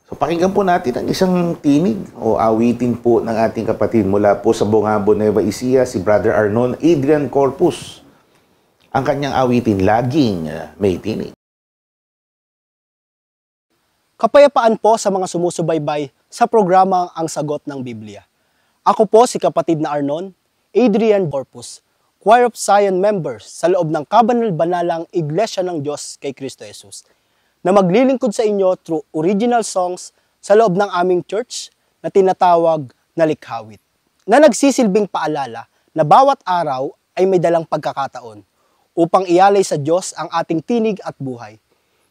So Pakinggan po natin ang isang tinig o awitin po ng ating kapatid mula po sa Bungabo, Nueva Ecija, si Brother Arnon Adrian Corpus. Ang kanyang awitin, Laging May Tinig. Kapayapaan po sa mga sumusubaybay sa programang Ang Sagot ng Biblia. Ako po si kapatid na Arnon Adrian Corpus, Choir of Zion members sa loob ng Kabanal-Banalang Iglesia ng Diyos kay Kristo Jesus, na maglilingkod sa inyo through original songs sa loob ng aming church na tinatawag na Likhawit, na nagsisilbing paalala na bawat araw ay may dalang pagkakataon upang ialay sa Diyos ang ating tinig at buhay.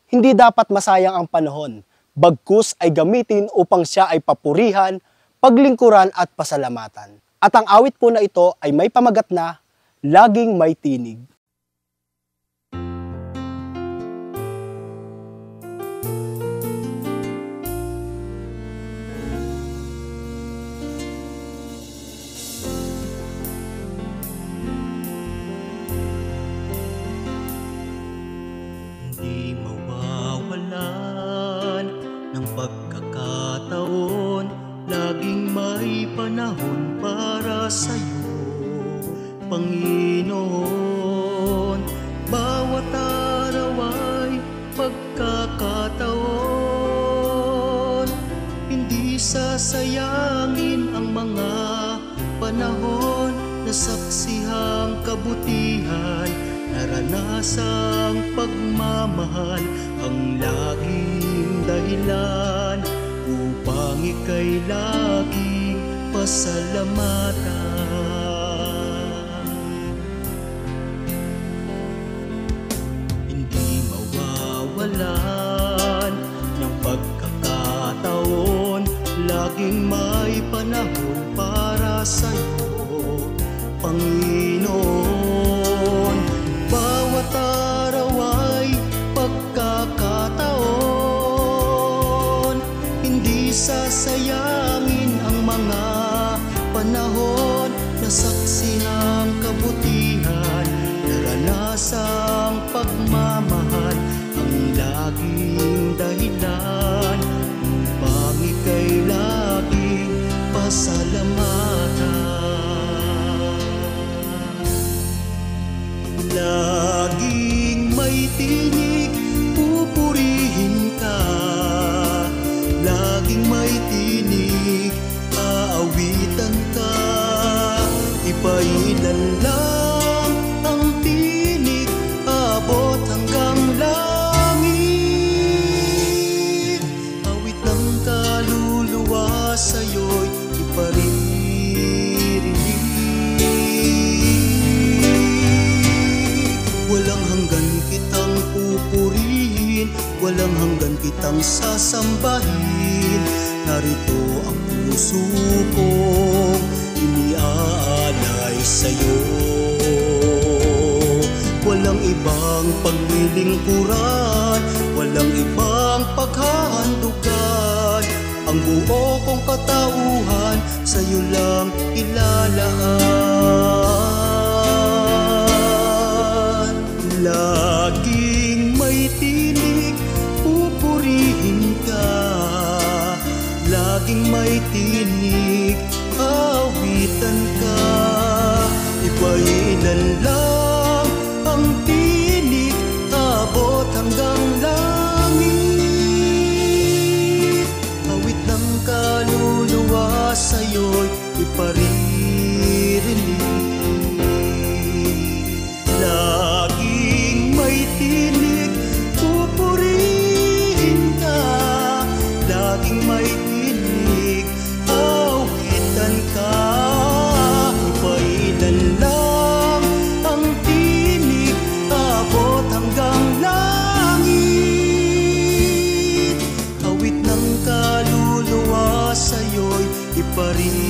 Hindi dapat masayang ang panahon, bagkus ay gamitin upang siya ay papurihan, paglingkuran at pasalamatan. At ang awit po na ito ay may pamagat na Laging May Tinig. Hindi mawawalan ng pagkakataon, laging may panahon para sa'yo, Panginoon. Bawat araw ay pagkakataon, hindi sasayangin ang mga panahon na saksihang kabutihan, naranasang pagmamahal, ang laging dahilan upang ika'y laging pasalamatan. Hindi mawawalan ng pagkakataon, laging may panahon para sa'yo, Panginoon. Bawat araw ay pagkakataon, hindi sasayangin ang mga panahon na saksihang kabutihan, naranasang pagmamahal, ang laging dahilan upang ika'y laging pasalamatan. Laging may tinig, pupurihin ka. Laging may tinig, aawitan ka. Ipailan lang ang tinig, abot hanggang langit. Awit ng kaluluwa sa'yo'y iparirinig. Walang hanggan kitang pupurihin, walang hanggan kitang sasambahin. Narito ang puso kong iniaalay sa'yo. Walang ibang paglilingkuran, walang ibang paghahandugan. Ang buo kong katauhan sa'yo lang ilalaan. Laging may tinig, pupurihin ka. Laging may tinig, awitan ka. Ipailan lang ang tinig, abot hanggang langit. Awit ng kaluluwa sa'yo'y iparirinig. Laging may tinig, pupurihin ka. Laging may tinig, awitan ka. Ipailan lang ang tinig, abot hanggang langit. Awit ng kaluluwa sa'yo'y iparirinig.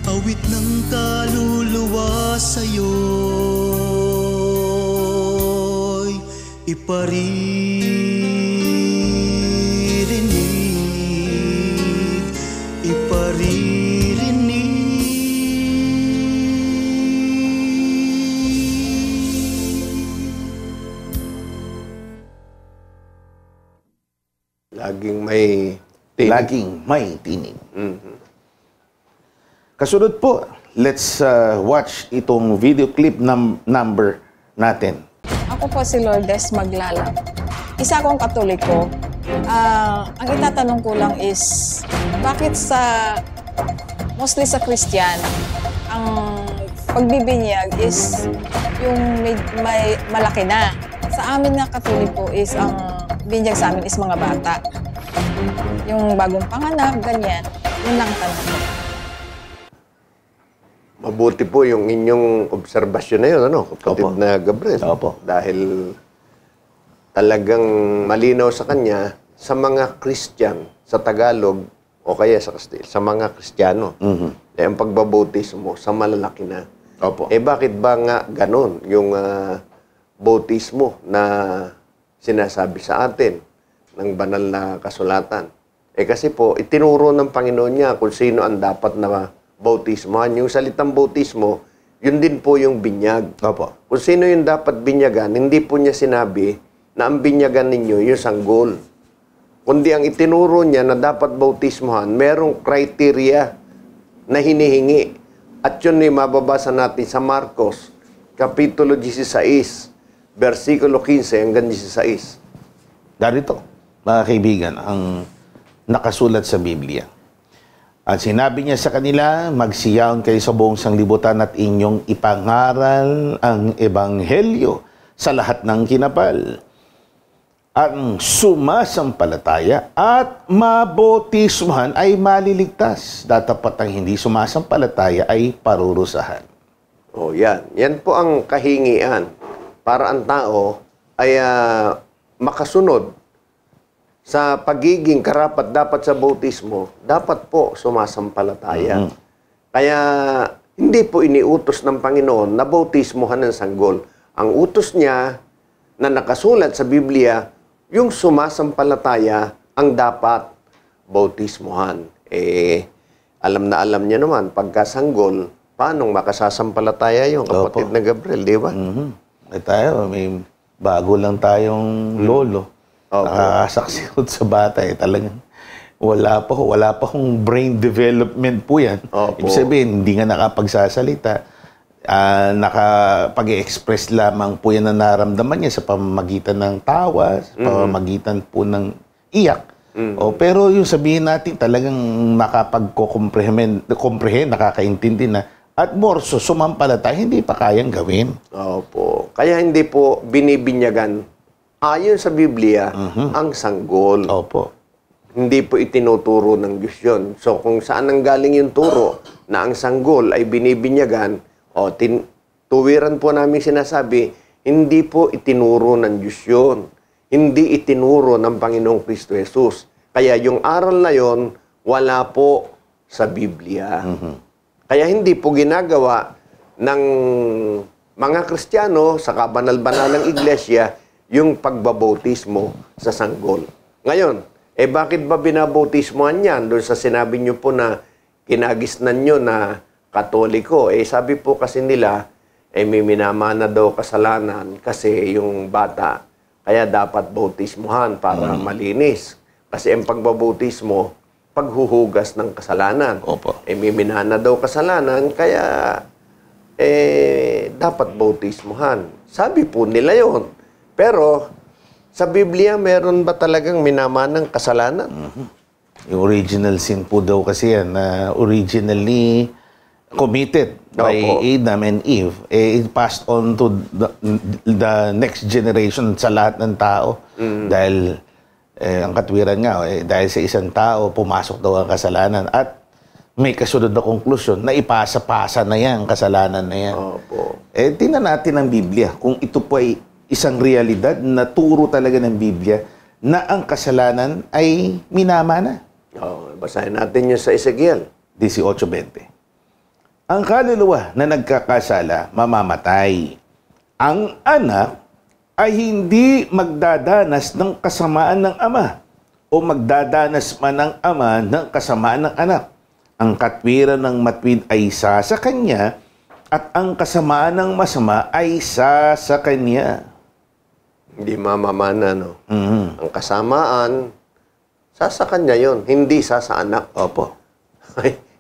Awit ng kaluluwa sa'yo'y iparirinig, iparirinig. Laging may tinig. Laging may tinig. Mhm. Kasunod po, let's watch itong video clip number natin. Ako po si Lourdes Maglalang. Isa akong Katoliko. Ang itatanong ko lang is, bakit mostly sa Christian, ang pagbibinyag is yung may malaki na. Sa amin na Katoliko is, ang binyag sa amin is mga bata. Yung bagong panganak, ganyan. Yun lang ang tanong ko. Mabuti po yung inyong obserbasyon na yun, ano, kapatid Opo. na Gabriel. Opo. Dahil talagang malinaw sa kanya, sa mga Christian, sa Tagalog, o kaya sa Kastil, sa mga Kristiyano, eh, ang pagbabautismo sa malalaki na. Opo. Eh bakit ba nga ganon yung bautismo na sinasabi sa atin ng banal na kasulatan? Eh kasi po, itinuro ng Panginoon niya kung sino ang dapat na bautismohan. Yung salitang bautismo, yun din po yung binyag. Opo. Kung sino yung dapat binyagan, hindi po niya sinabi na ang binyagan ninyo yung sanggol. Kundi ang itinuro niya na dapat bautismohan, merong criteria na hinihingi. At yun ay mababasa natin sa Marcos, Kapitulo 16, versikulo 15 hanggang 16. Darito, mga kaibigan, ang nakasulat sa Biblia. At sinabi niya sa kanila, magsiyaon kayo sa buong sanglibutan at inyong ipangaral ang ebanghelyo sa lahat ng kinapal. Ang sumasampalataya at mabautismuhan ay maliligtas. Datapat ang hindi sumasampalataya ay parurusahan. O yan. Yan po ang kahingian para ang tao ay makasunod sa pagiging karapat dapat sa bautismo, dapat po sumasampalataya. Kaya hindi po iniutos ng Panginoon na bautismohan ng sanggol. Ang utos niya na nakasulat sa Biblia, yung sumasampalataya ang dapat bautismohan. Eh, alam na alam niya naman, pagkasanggol, paano makasasampalataya yung kapatid na Gabriel, di ba? Eh tayo, may bago lang tayong lolo. Nakakasaksiot sa bata eh. Talagang wala pa kong brain development po yan. Ibig sabihin, hindi nga nakapagsasalita. Nakapag-express lamang po yan na naramdaman niya sa pamamagitan ng tawa, sa pamamagitan po ng iyak. Pero yung sabihin natin, talagang nakapag-comprehend, nakakaintindi na, at more so, sumampalataya, hindi pa kayang gawin. Opo. Kaya hindi po binibinyagan ayon sa Biblia ang sanggol. Opo. Hindi po itinuturo ng Diyos yun. So kung saan ang galing yung turo na ang sanggol ay binibinyagan, tuwiran po namin sinasabi, hindi po itinuro ng Diyos yun. Hindi itinuro ng Panginoong Kristo Jesus. Kaya yung aral na yon wala po sa Biblia. Kaya hindi po ginagawa ng mga Kristiyano sa kabanal-banalang iglesia yung pagbabautismo sa sanggol. Ngayon, bakit ba binabautismohan yan? Doon sa sinabi nyo po na kinagisnan nyo na Katoliko. Sabi po kasi nila, may minamana daw kasalanan kasi yung bata. Kaya dapat bautismohan para malinis. Kasi ang pagbabautismo, paghuhugas ng kasalanan. Opo. May minana daw kasalanan, kaya dapat bautismohan. Sabi po nila yon. Pero, sa Biblia, meron ba talagang minamanang kasalanan? Yung original sin po daw kasi yan, na originally committed by Adam and Eve, it passed on to the next generation sa lahat ng tao. Dahil, ang katwiran nga, dahil sa isang tao, pumasok daw ang kasalanan. At may kasunod na konklusyon na ipasa-pasa na yan, kasalanan na yan. Tingnan natin ang Biblia, kung ito po ay isang realidad na turo talaga ng Biblia na ang kasalanan ay minamana. Basahin natin yun sa Ezekiel 18:20. Ang kaluluwa na nagkakasala, mamamatay. Ang anak ay hindi magdadanas ng kasamaan ng ama o magdadanas man ng ama ng kasamaan ng anak. Ang katwiran ng matwid ay isa sa kanya at ang kasamaan ng masama ay isa sa kanya. Hindi mamamana, no? Ang kasamaan sa kanya yon, hindi sa anak. Opo.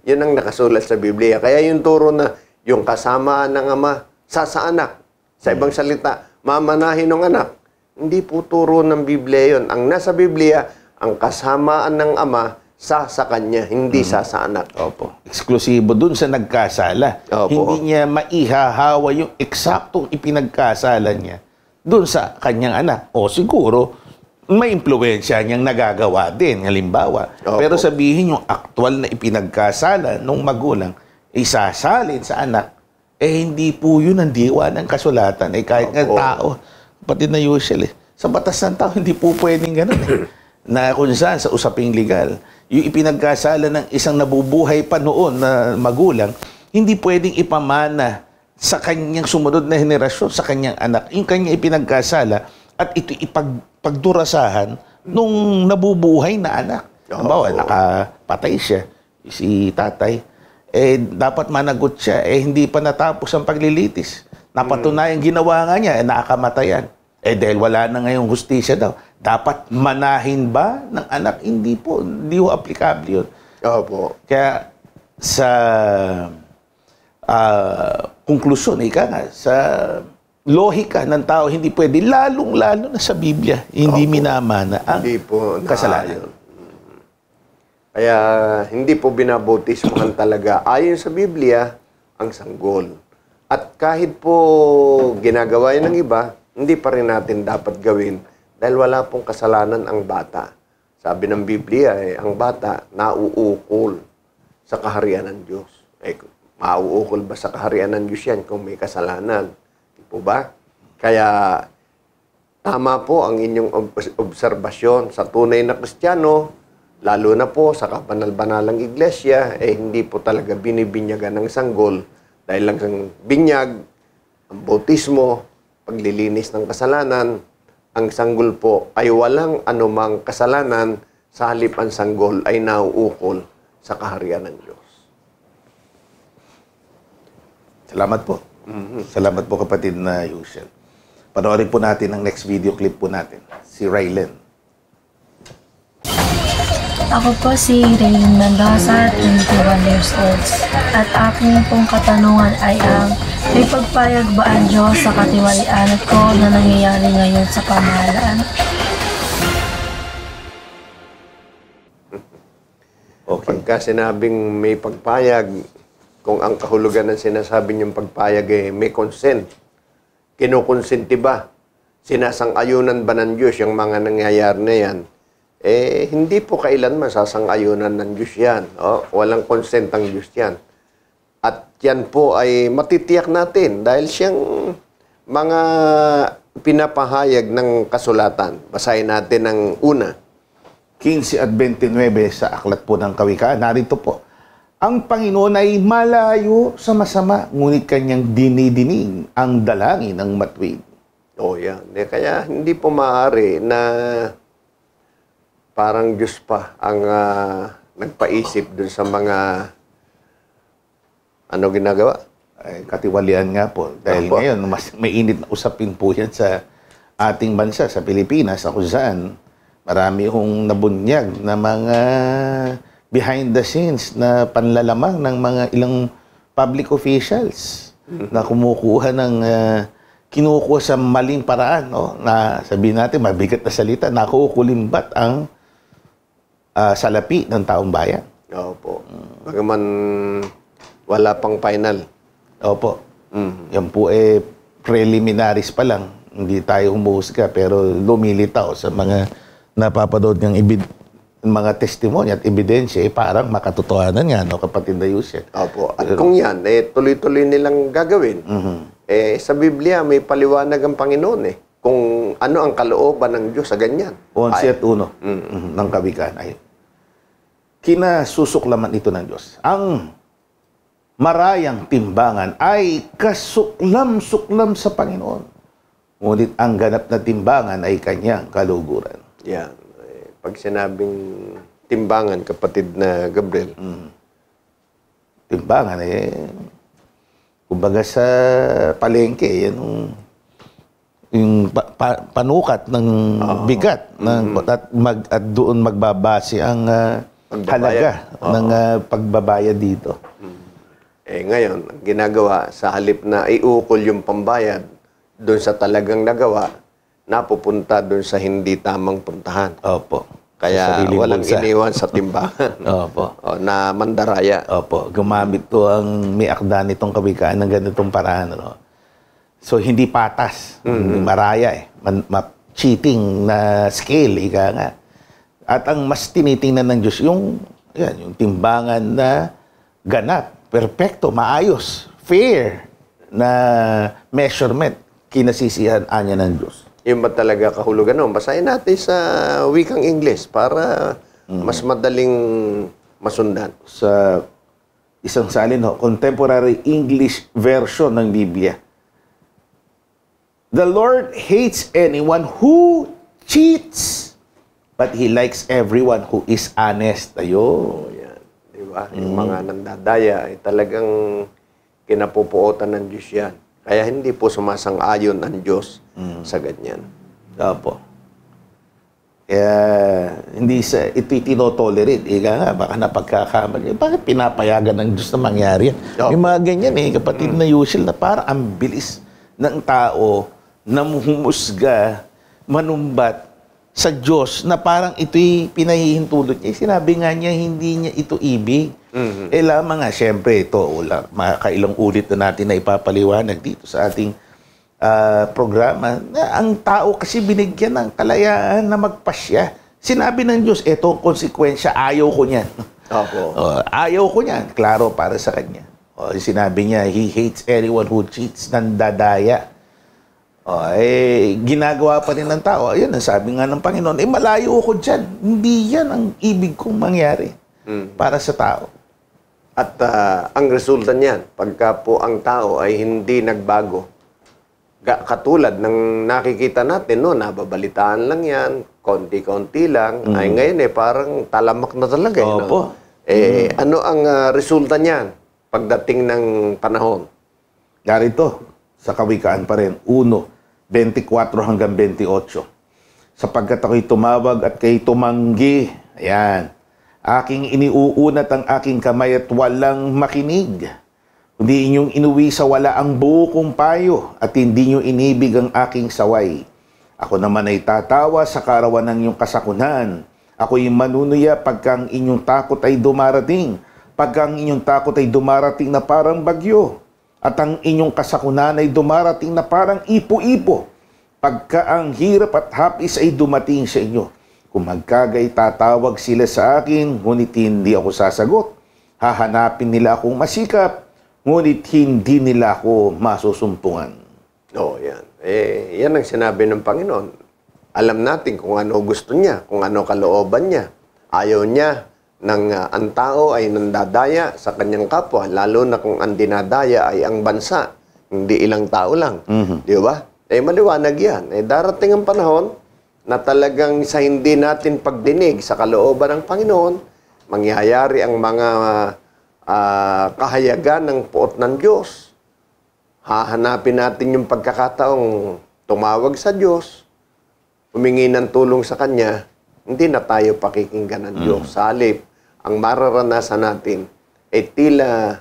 Yun ang nakasulat sa Biblia. Kaya yung turo na yung kasamaan ng ama sa anak. Sa ibang salita, mamanahin ng anak. Hindi po turo ng Biblia yon. Ang nasa Biblia, ang kasamaan ng ama sa kanya, hindi sa anak. Opo. Eksklusibo dun sa nagkasala. Opo. Hindi niya maihahawa yung eksaktong ipinagkasala niya dun sa kanyang anak. O siguro, may impluwensya niyang nagagawa din, halimbawa. Opo. Pero sabihin yung aktual na ipinagkasala nung magulang, isasalin sa anak, hindi po yun ang diwa ng kasulatan. Kahit nga tao, pati na usually, sa batas ng tao, hindi po pwedeng ganun na kung saan sa usaping legal, yung ipinagkasala ng isang nabubuhay pa noon na magulang, hindi pwedeng ipamana sa kanyang sumunod na henerasyon, sa kanyang anak. Yung kanyang ipinagkasala at ito ipagdurasahan nung nabubuhay na anak. Halimbawa, nakapatay siya, si tatay, dapat managot siya, hindi pa natapos ang paglilitis. Napatunayan ginawa nga niya, nakakamatayan. Dahil wala na ngayong hustisya daw, dapat manahin ba ng anak? Hindi po. Hindi po applicable yun. Opo. Kaya sa konklusyon, sa lohika ng tao, hindi pwede, lalong-lalo na sa Biblia, hindi minamana ang kasalanan. Kaya hindi po binabautismohan talaga ayon sa Biblia ang sanggol. At kahit po ginagawa yun ng iba, hindi pa rin natin dapat gawin dahil wala pong kasalanan ang bata. Sabi ng Biblia, ang bata nauukol sa kaharian ng Diyos. Mauukol ba sa kaharian ng Diyos yan kung may kasalanan? Di po ba? Kaya tama po ang inyong obserbasyon sa tunay na Kristiyano, lalo na po sa kabanal-banalang iglesia, hindi po talaga binibinyagan ng sanggol dahil lang ang binyag, ang bautismo, paglilinis ng kasalanan, ang sanggol po ay walang anumang kasalanan, sa halip ang sanggol ay nauukol sa kaharian ng Diyos. Salamat po. Salamat po kapatid na Yushel. Panoorin po natin ang next video clip po natin. Si Raylen. Ako po si Raylene Mendoza, 21 years old. At aking pong katanungan ay may pagpayag ba ang Diyos sa katiwalian ko na nangyayari ngayon sa pamahalaan? Okay. Pagka sinabing may pagpayag, kung ang kahulugan ng sinasabi niyong pagpayag may consent, kinukonsenti ba? Sinasang-ayunan ba ng Diyos yung mga nangyayari na yan? Hindi po kailanman sasang-ayunan ng Diyos yan. Walang consent ang Diyos yan. At yan po ay matitiyak natin dahil siyang mga pinapahayag ng kasulatan. Basahin natin ang una. 15 at 29 sa aklat po ng Kawikaan. Narito po. Ang Panginoon ay malayo sa masama, ngunit kanyang dinidinig ang dalangin ng matuwid. Yan. Kaya hindi po maaari na parang Diyos pa ang nagpaisip dun sa mga ginagawa? Katiwalian nga po. Dahil ngayon, mas may init na usapin po yan sa ating bansa, sa Pilipinas, kung saan marami hong nabunyag na mga behind the scenes na panlalamang ng mga ilang public officials na kumukuha ng kinukuha sa maling paraan, na sabihin natin, mabigat na salita, nakukulimbat ang salapi ng taong bayan. Opo. Bagaman wala pang final. Opo. Yan po preliminaries pa lang. Hindi tayo humuhusga, pero lumilitaw sa mga napapanood ng mga testimonya at ebidensya, parang makatotohanan nga, kapatid na Yusef. Opo. At kung yan, tuloy-tuloy nilang gagawin. Sa Biblia, may paliwanag ang Panginoon kung ano ang kalooban ng Diyos sa ganyan. 11 at 1 ng Kawikaan ay kinasusuklaman ito ng Diyos. Ang marayang timbangan ay kasuklam-suklam sa Panginoon. Ngunit ang ganap na timbangan ay kanyang kaluguran. Yan. Pag sinabing timbangan, kapatid na Gabriel. Timbangan kumbaga sa palengke, yung panukat ng bigat at doon magbabase ang halaga ng pagbabayad dito. Ngayon, ang ginagawa, sa halip na iukol yung pambayad doon sa talagang nagawa, napupunta doon sa hindi tamang puntahan. Opo. Kaya walang iniwan sa timbangan. Opo. Na mandaraya. Opo. Gumamit to ang may akda nitong kawikaan ng ganitong paraan. No? So, hindi patas. Maraya cheating na scale, ika nga. At ang mas tinitingnan ng Diyos, yung timbangan na ganap, perfecto, maayos, fair na measurement, kinasisihan niya ng Diyos. Yung ba talaga kahulugan nun? Basahin natin sa wikang Ingles para mas madaling masundan. Sa isang salin, Contemporary English Version ng Biblia. The Lord hates anyone who cheats, but He likes everyone who is honest. Ayun. Yan. Diba? Yung mga nandadaya ay talagang kinapupuotan ng Diyos yan. Kaya hindi po sumasang-ayon ang Diyos sa ganyan. Opo. Kaya hindi ito tinotolerate. Ika nga, baka napagkakamali. Bakit pinapayagan ng Diyos na mangyari yan? May mga ganyan kapatid na usual na parang ang bilis ng tao na humusga, manumbat sa Diyos na parang ito'y pinahihintulot niya. Sinabi nga niya, hindi niya ito ibig. Lamang nga, siyempre, ito, makailang ulit na natin na ipapaliwanag dito sa ating programa, na ang tao kasi binigyan ng kalayaan na magpasya. Sinabi ng Diyos, eto ang konsekwensya, ayaw ko niyan. Ayaw ko niyan. Klaro para sa kanya. Sinabi niya, He hates anyone who cheats, nandadaya. Ginagawa pa rin ng tao. Ayun, sabi nga ng Panginoon, malayo ko dyan. Hindi yan ang ibig kong mangyari para sa tao. At ang resulta niyan, pagka po ang tao ay hindi nagbago, katulad ng nakikita natin, nababalitaan lang yan, konti-konti lang, ay ngayon parang talamak na talaga. Opo. Ano ang resulta niyan pagdating ng panahon? Narito, sa kawikaan pa rin, 1:24 hanggang 28. Sapagkat ako'y tumawag at kayo tumanggi. Ayan. Aking iniuunat ang aking kamay at walang makinig. Hindi inyong inuwi sa wala ang buo kong payo at hindi nyo inibig ang aking saway. Ako naman ay tatawa sa karawan ng inyong kasakunan. Ako'y manunuya pagka ang inyong takot ay dumarating. Pagka ang inyong takot ay dumarating na parang bagyo. At ang inyong kasakunan ay dumarating na parang ipo-ipo. Pagka ang hirap at hapis ay dumating sa inyo. Kung magkagay tatawag sila sa akin, ngunit hindi ako sasagot. Hahanapin nila akong masikap, ngunit hindi nila ako masusumpungan. Yan. Yan ang sinabi ng Panginoon. Alam natin kung ano gusto niya, kung ano kalooban niya. Ayaw niya ang tao ay nandadaya sa kanyang kapwa, lalo na kung ang dinadaya ay ang bansa, hindi ilang tao lang. Di ba? Maliwanag yan. Darating ang panahon na talagang sa hindi natin pagdinig sa kalooban ng Panginoon, mangyayari ang mga kahayagan ng puot ng Diyos. Hahanapin natin yung pagkakataong tumawag sa Diyos, humingi ng tulong sa Kanya, hindi na tayo pakikinggan ng Diyos. Sa halip, ang mararanasan natin ay tila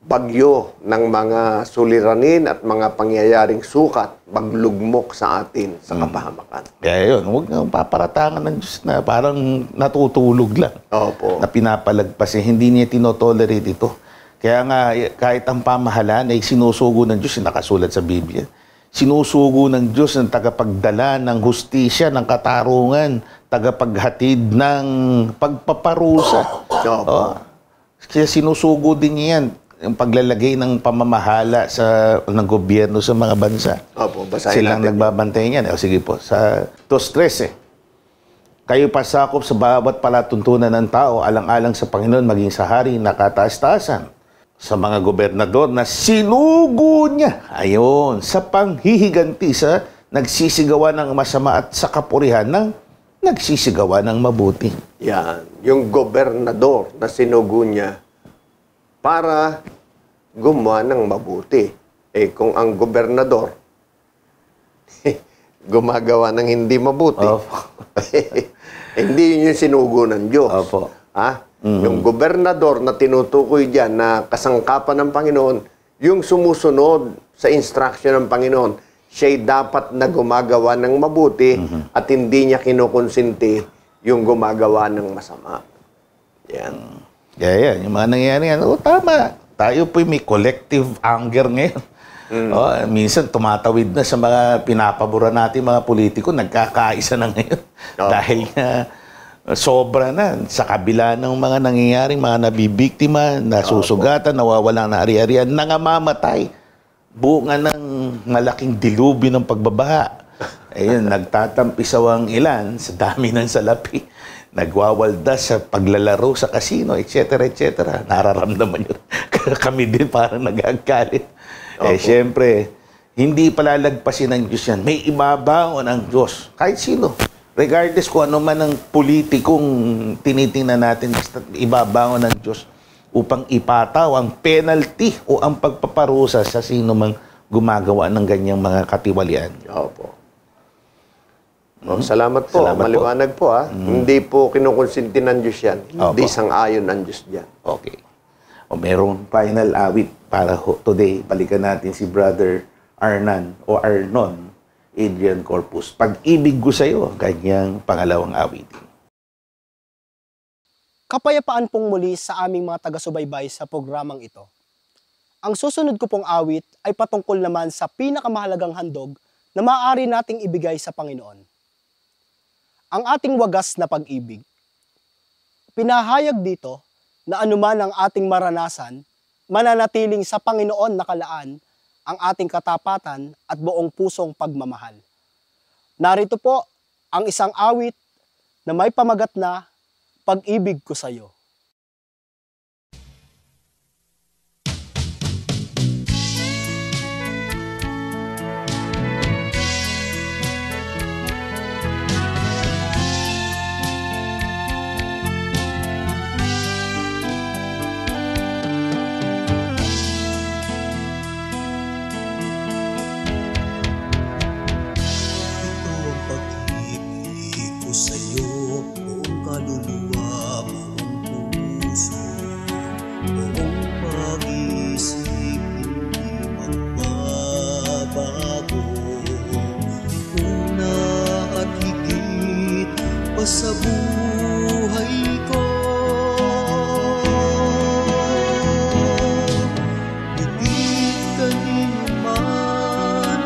bagyo ng mga suliranin at mga pangyayaring sukat, maglugmok sa atin sa kapahamakan. Kaya yun, huwag nang paparatangan ng Diyos na parang natutulog lang. Opo. Na pinapalagpas. Hindi niya tinotolerate ito. Kaya nga, kahit ang pamahalaan ay sinusugo ng Diyos, nakasulat sa Biblia. Sinusugo ng Diyos ng tagapagdala ng hustisya, ng katarungan, tagapaghatid ng pagpaparusa. Kaya sinusugo din niya yan, yung paglalagay ng pamamahala ng gobyerno sa mga bansa. Opo, basahin Silang natin. nagbabantay niyan. Sige po, sa 2:13. Kayo pasakop sa bawat palatuntunan ng tao, alang-alang sa Panginoon, maging sa hari na kataas-taasan. Sa mga gobernador na sinugo niya, ayon, sa panghihiganti sa nagsisigawa ng masama at sa kapurihan ng nagsisigawa ng mabuti. Yan. Yung gobernador na sinugo niya para gumawa ng mabuti. Kung ang gobernador gumagawa ng hindi mabuti. Opo. Hindi yun yung sinugo ng Diyos. Opo. Yung gobernador na tinutukoy dyan na kasangkapan ng Panginoon, yung sumusunod sa instruction ng Panginoon, siya'y dapat na gumagawa ng mabuti at hindi niya kinukonsinti yung gumagawa ng masama. Yan. Yan. Yung mga nangyayari yan, tama. Tayo po may collective anger ngayon. Minsan tumatawid na sa mga pinapabura natin mga politiko, nagkakaisa na ngayon. Dahil sobra na sa kabila ng mga nangyayaring mga nabibiktima, nasusugatan, nawawalan na ari-arian, nangamamatay. Bunga ng malaking dilubyo ng pagbabaha. Ayun, nagtatampisaw ang ilan sa dami ng salapi. Nagwawalda sa paglalaro sa kasino, etc. etc. Nararamdaman nyo. Kami din parang nagagalit. Siyempre, hindi palalagpasin ng Diyos yan. May ibabaon ang Diyos. Kahit sino. Regardless kung ano man ang politikong tinitingnan natin, ibabaon ng Diyos upang ipataw ang penalty o ang pagpaparusa sa sino mang gumagawa ng ganyang mga katiwalian. Opo. Salamat po. Maliwanag po. Hindi po kinukonsinti ng Diyos yan. Hindi sang-ayon ang Diyos dyan. Okay. Merong final awit para today. Balikan natin si Brother Arnon Adrian Corpus. Pag-ibig ko sa'yo, kanyang pangalawang awitin. Kapayapaan pong muli sa aming mga taga-subaybay sa programang ito. Ang susunod ko pong awit ay patungkol naman sa pinakamahalagang handog na maaari nating ibigay sa Panginoon. Ang ating wagas na pag-ibig. Pinahayag dito na anuman ang ating maranasan, mananatiling sa Panginoon nakalaan ang ating katapatan at buong pusong pagmamahal. Narito po ang isang awit na may pamagat na Pag-ibig ko sa'yo. Sa buhay ko, higit kanino man,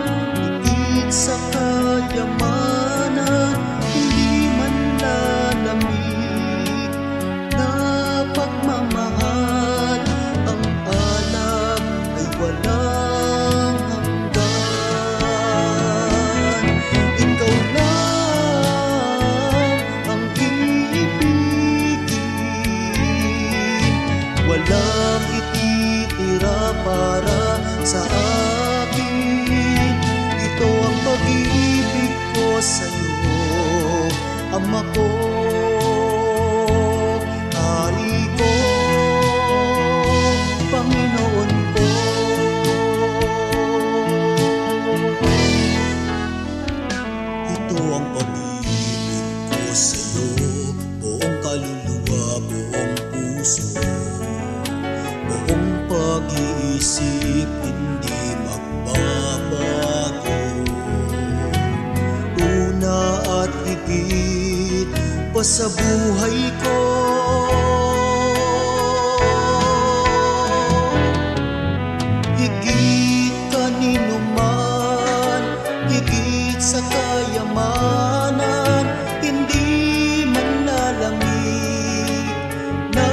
higit sa kayamanan, hindi man lalamig na pagmamahal, ang alab ay walang hanggan. Ikaw lang walang ititira para sa akin. Ito ang pag-ibig ko sa'yo, Ama ko, Hari ko, Panginoon ko. Ito ang pag-ibig ko sa'yo, buong kaluluwa, buong puso, buong pag-iisip, hindi magbabago. Una at higit pa sa buhay ko, higit kanino man, higit sa kayamanan, hindi man lalamig na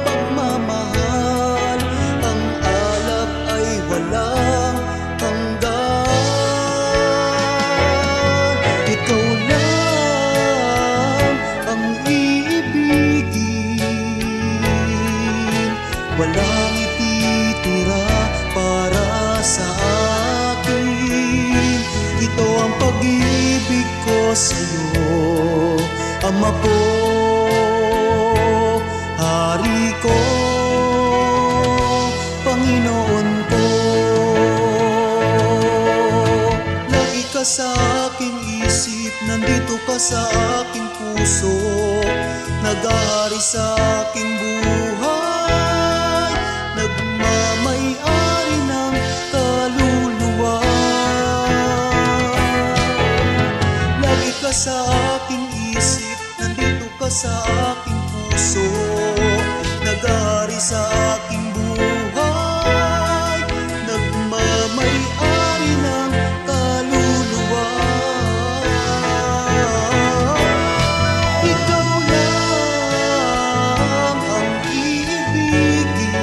pagmamahal, ang alab ay walang hanggan. Ikaw lang ang iibigin, walang ititira para sa akin. Ito ang pag-ibig ko sa'yo, Ama po, Hari ko, Panginoon ko. Lagi ka sa aking isip, nandito ka sa aking puso, nag-aari sa aking buhay, nagmamay-ari ng kaluluwa. Lagi ka sa aking isip, nandito ka sa aking puso, nag-aari sa aking buhay, nagmamay-ari ng kaluluwa. Ikaw lang ang iibigin,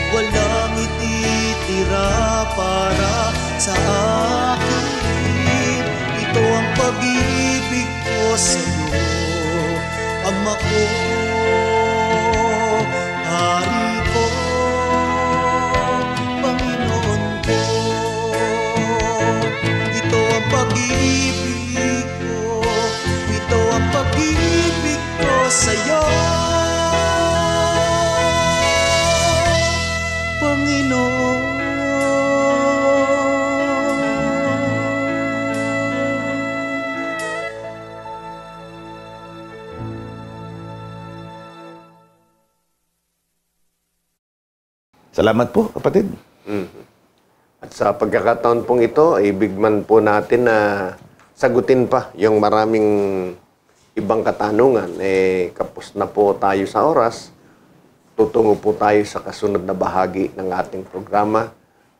walang ititira para sa akin. Ito ang pag-ibig ko sa'yo, Ama ko, Hari ko, Panginoon ko. Ito ang pag-ibig ko, ito ang pag-ibig ko sa'yo, Panginoon. Salamat po, kapatid. At sa pagkakataon pong ito, ibig man po natin na sagutin pa yung maraming ibang katanungan. Kapos na po tayo sa oras. Tutungo po tayo sa kasunod na bahagi ng ating programa,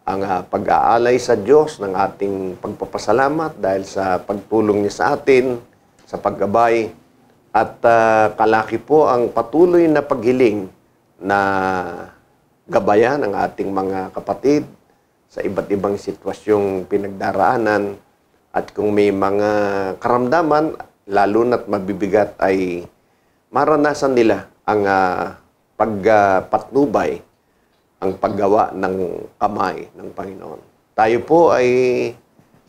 ang pag-aalay sa Diyos ng ating pagpapasalamat dahil sa pagtulong niya sa atin, sa paggabay, at kalaki po ang patuloy na paghiling na gabayan ang ating mga kapatid sa iba't ibang sitwasyong pinagdaraanan, at kung may mga karamdaman, lalo na't mabibigat, ay maranasan nila ang pagpatnubay, ang paggawa ng kamay ng Panginoon. Tayo po ay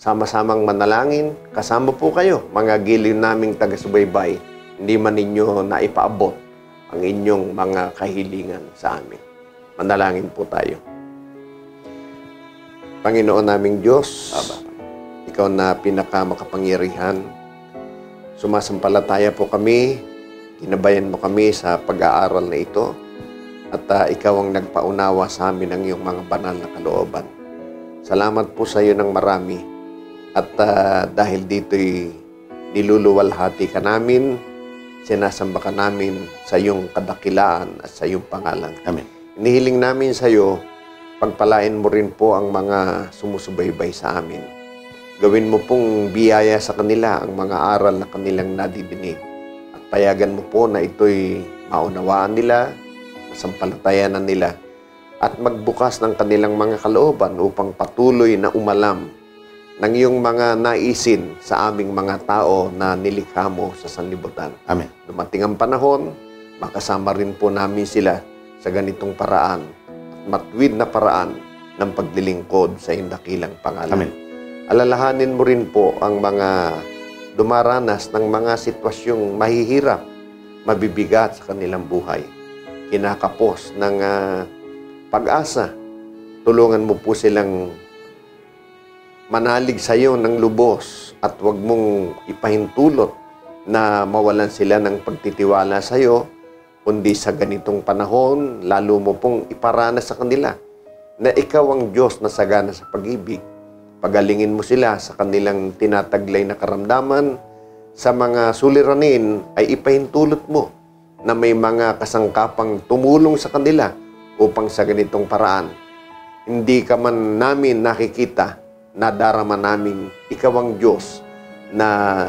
sama-samang manalangin. Kasama po kayo, mga giliw naming taga-subaybay. Hindi man ninyo naipaabot ang inyong mga kahilingan sa amin. Manalangin po tayo. Panginoon naming Diyos, Ikaw na pinakamakapangyarihan, sumasampalataya po kami, ginabayan mo kami sa pag-aaral na ito, at Ikaw ang nagpaunawa sa amin ng iyong mga banal na kalooban. Salamat po sa iyo ng marami, at dahil dito'y niluluwalhati ka namin, sinasamba ka namin sa iyong kadakilaan at sa iyong pangalan. Amen. Inihiling namin sa iyo, pagpalain mo rin po ang mga sumusubaybay sa amin. Gawin mo pong biyaya sa kanila ang mga aral na kanilang nadidinig. At payagan mo po na ito'y maunawaan nila, masampalatayanan nila, at magbukas ng kanilang mga kalooban upang patuloy na umalam ng iyong mga naisin sa aming mga tao na nilikha mo sa sanlibutan. Amen. Dumating ang panahon, makasama rin po namin sila sa ganitong paraan at matuwid na paraan ng paglilingkod sa iyong dakilang pangalan. Amen. Alalahanin mo rin po ang mga dumaranas ng mga sitwasyong mahihirap, mabibigat sa kanilang buhay, kinakapos ng pag-asa. Tulungan mo po silang manalig sa iyo ng lubos at huwag mong ipahintulot na mawalan sila ng pagtitiwala sa iyo, kundi sa ganitong panahon, lalo mo pong iparana sa kanila na ikaw ang Diyos na sagana sa pag-ibig. Pagalingin mo sila sa kanilang tinataglay na karamdaman, sa mga suliranin ay ipahintulot mo na may mga kasangkapang tumulong sa kanila upang sa ganitong paraan. Hindi ka man namin nakikita, nadarama namin ikaw ang Diyos na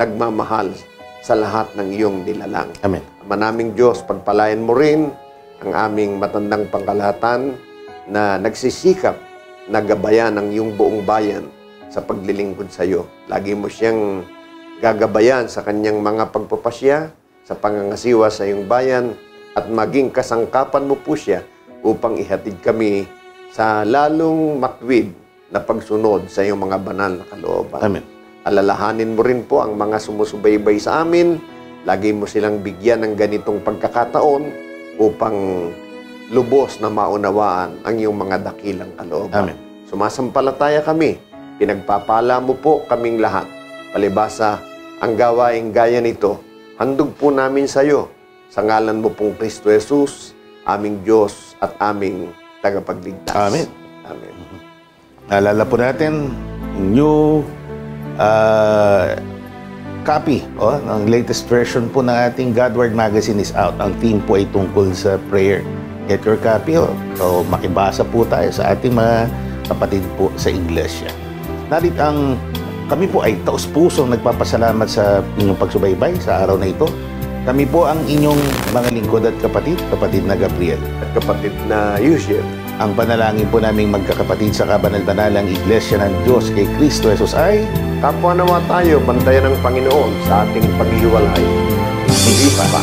nagmamahal sa lahat ng iyong nilalang. Amen. Ama naming Diyos, pagpalain mo rin ang aming matandang pangkalahatan na nagsisikap na gabayan ang iyong buong bayan sa paglilingkod sa iyo. Lagi mo siyang gagabayan sa kanyang mga pagpapasya, sa pangangasiwa sa iyong bayan, at maging kasangkapan mo po siya upang ihatid kami sa lalong matwid na pagsunod sa iyong mga banal na kalooban. Amen. Alalahanin mo rin po ang mga sumusubaybay sa amin. Lagi mo silang bigyan ng ganitong pagkakataon upang lubos na maunawaan ang iyong mga dakilang kalooban. Amen. Sumasampalataya kami Pinagpapala mo po kaming lahat. Palibasa, ang gawaing gaya nito, handog po namin sa iyo. Sa ngalan mo pong Kristo Jesus, aming Diyos at aming tagapagligtas. Amen. Amen. Naalala po natin, new copy ng latest version po ng ating Godward Magazine is out. Ang theme po ay tungkol sa prayer. Get your copy. So, makibasa po tayo sa ating mga kapatid po sa Iglesia. Kami po ay taus-pusong nagpapasalamat sa inyong pagsubaybay sa araw na ito. Kami po ang inyong mga lingkod at kapatid na Gabriel. At kapatid na Eugene. Ang panalangin po naming magkakapatid sa kabanal-banalang Iglesia ng Diyos kay Kristo Jesus ay kapwa nawa tayo, bantayan ng Panginoon sa ating paghihiwalay. Hindi pa.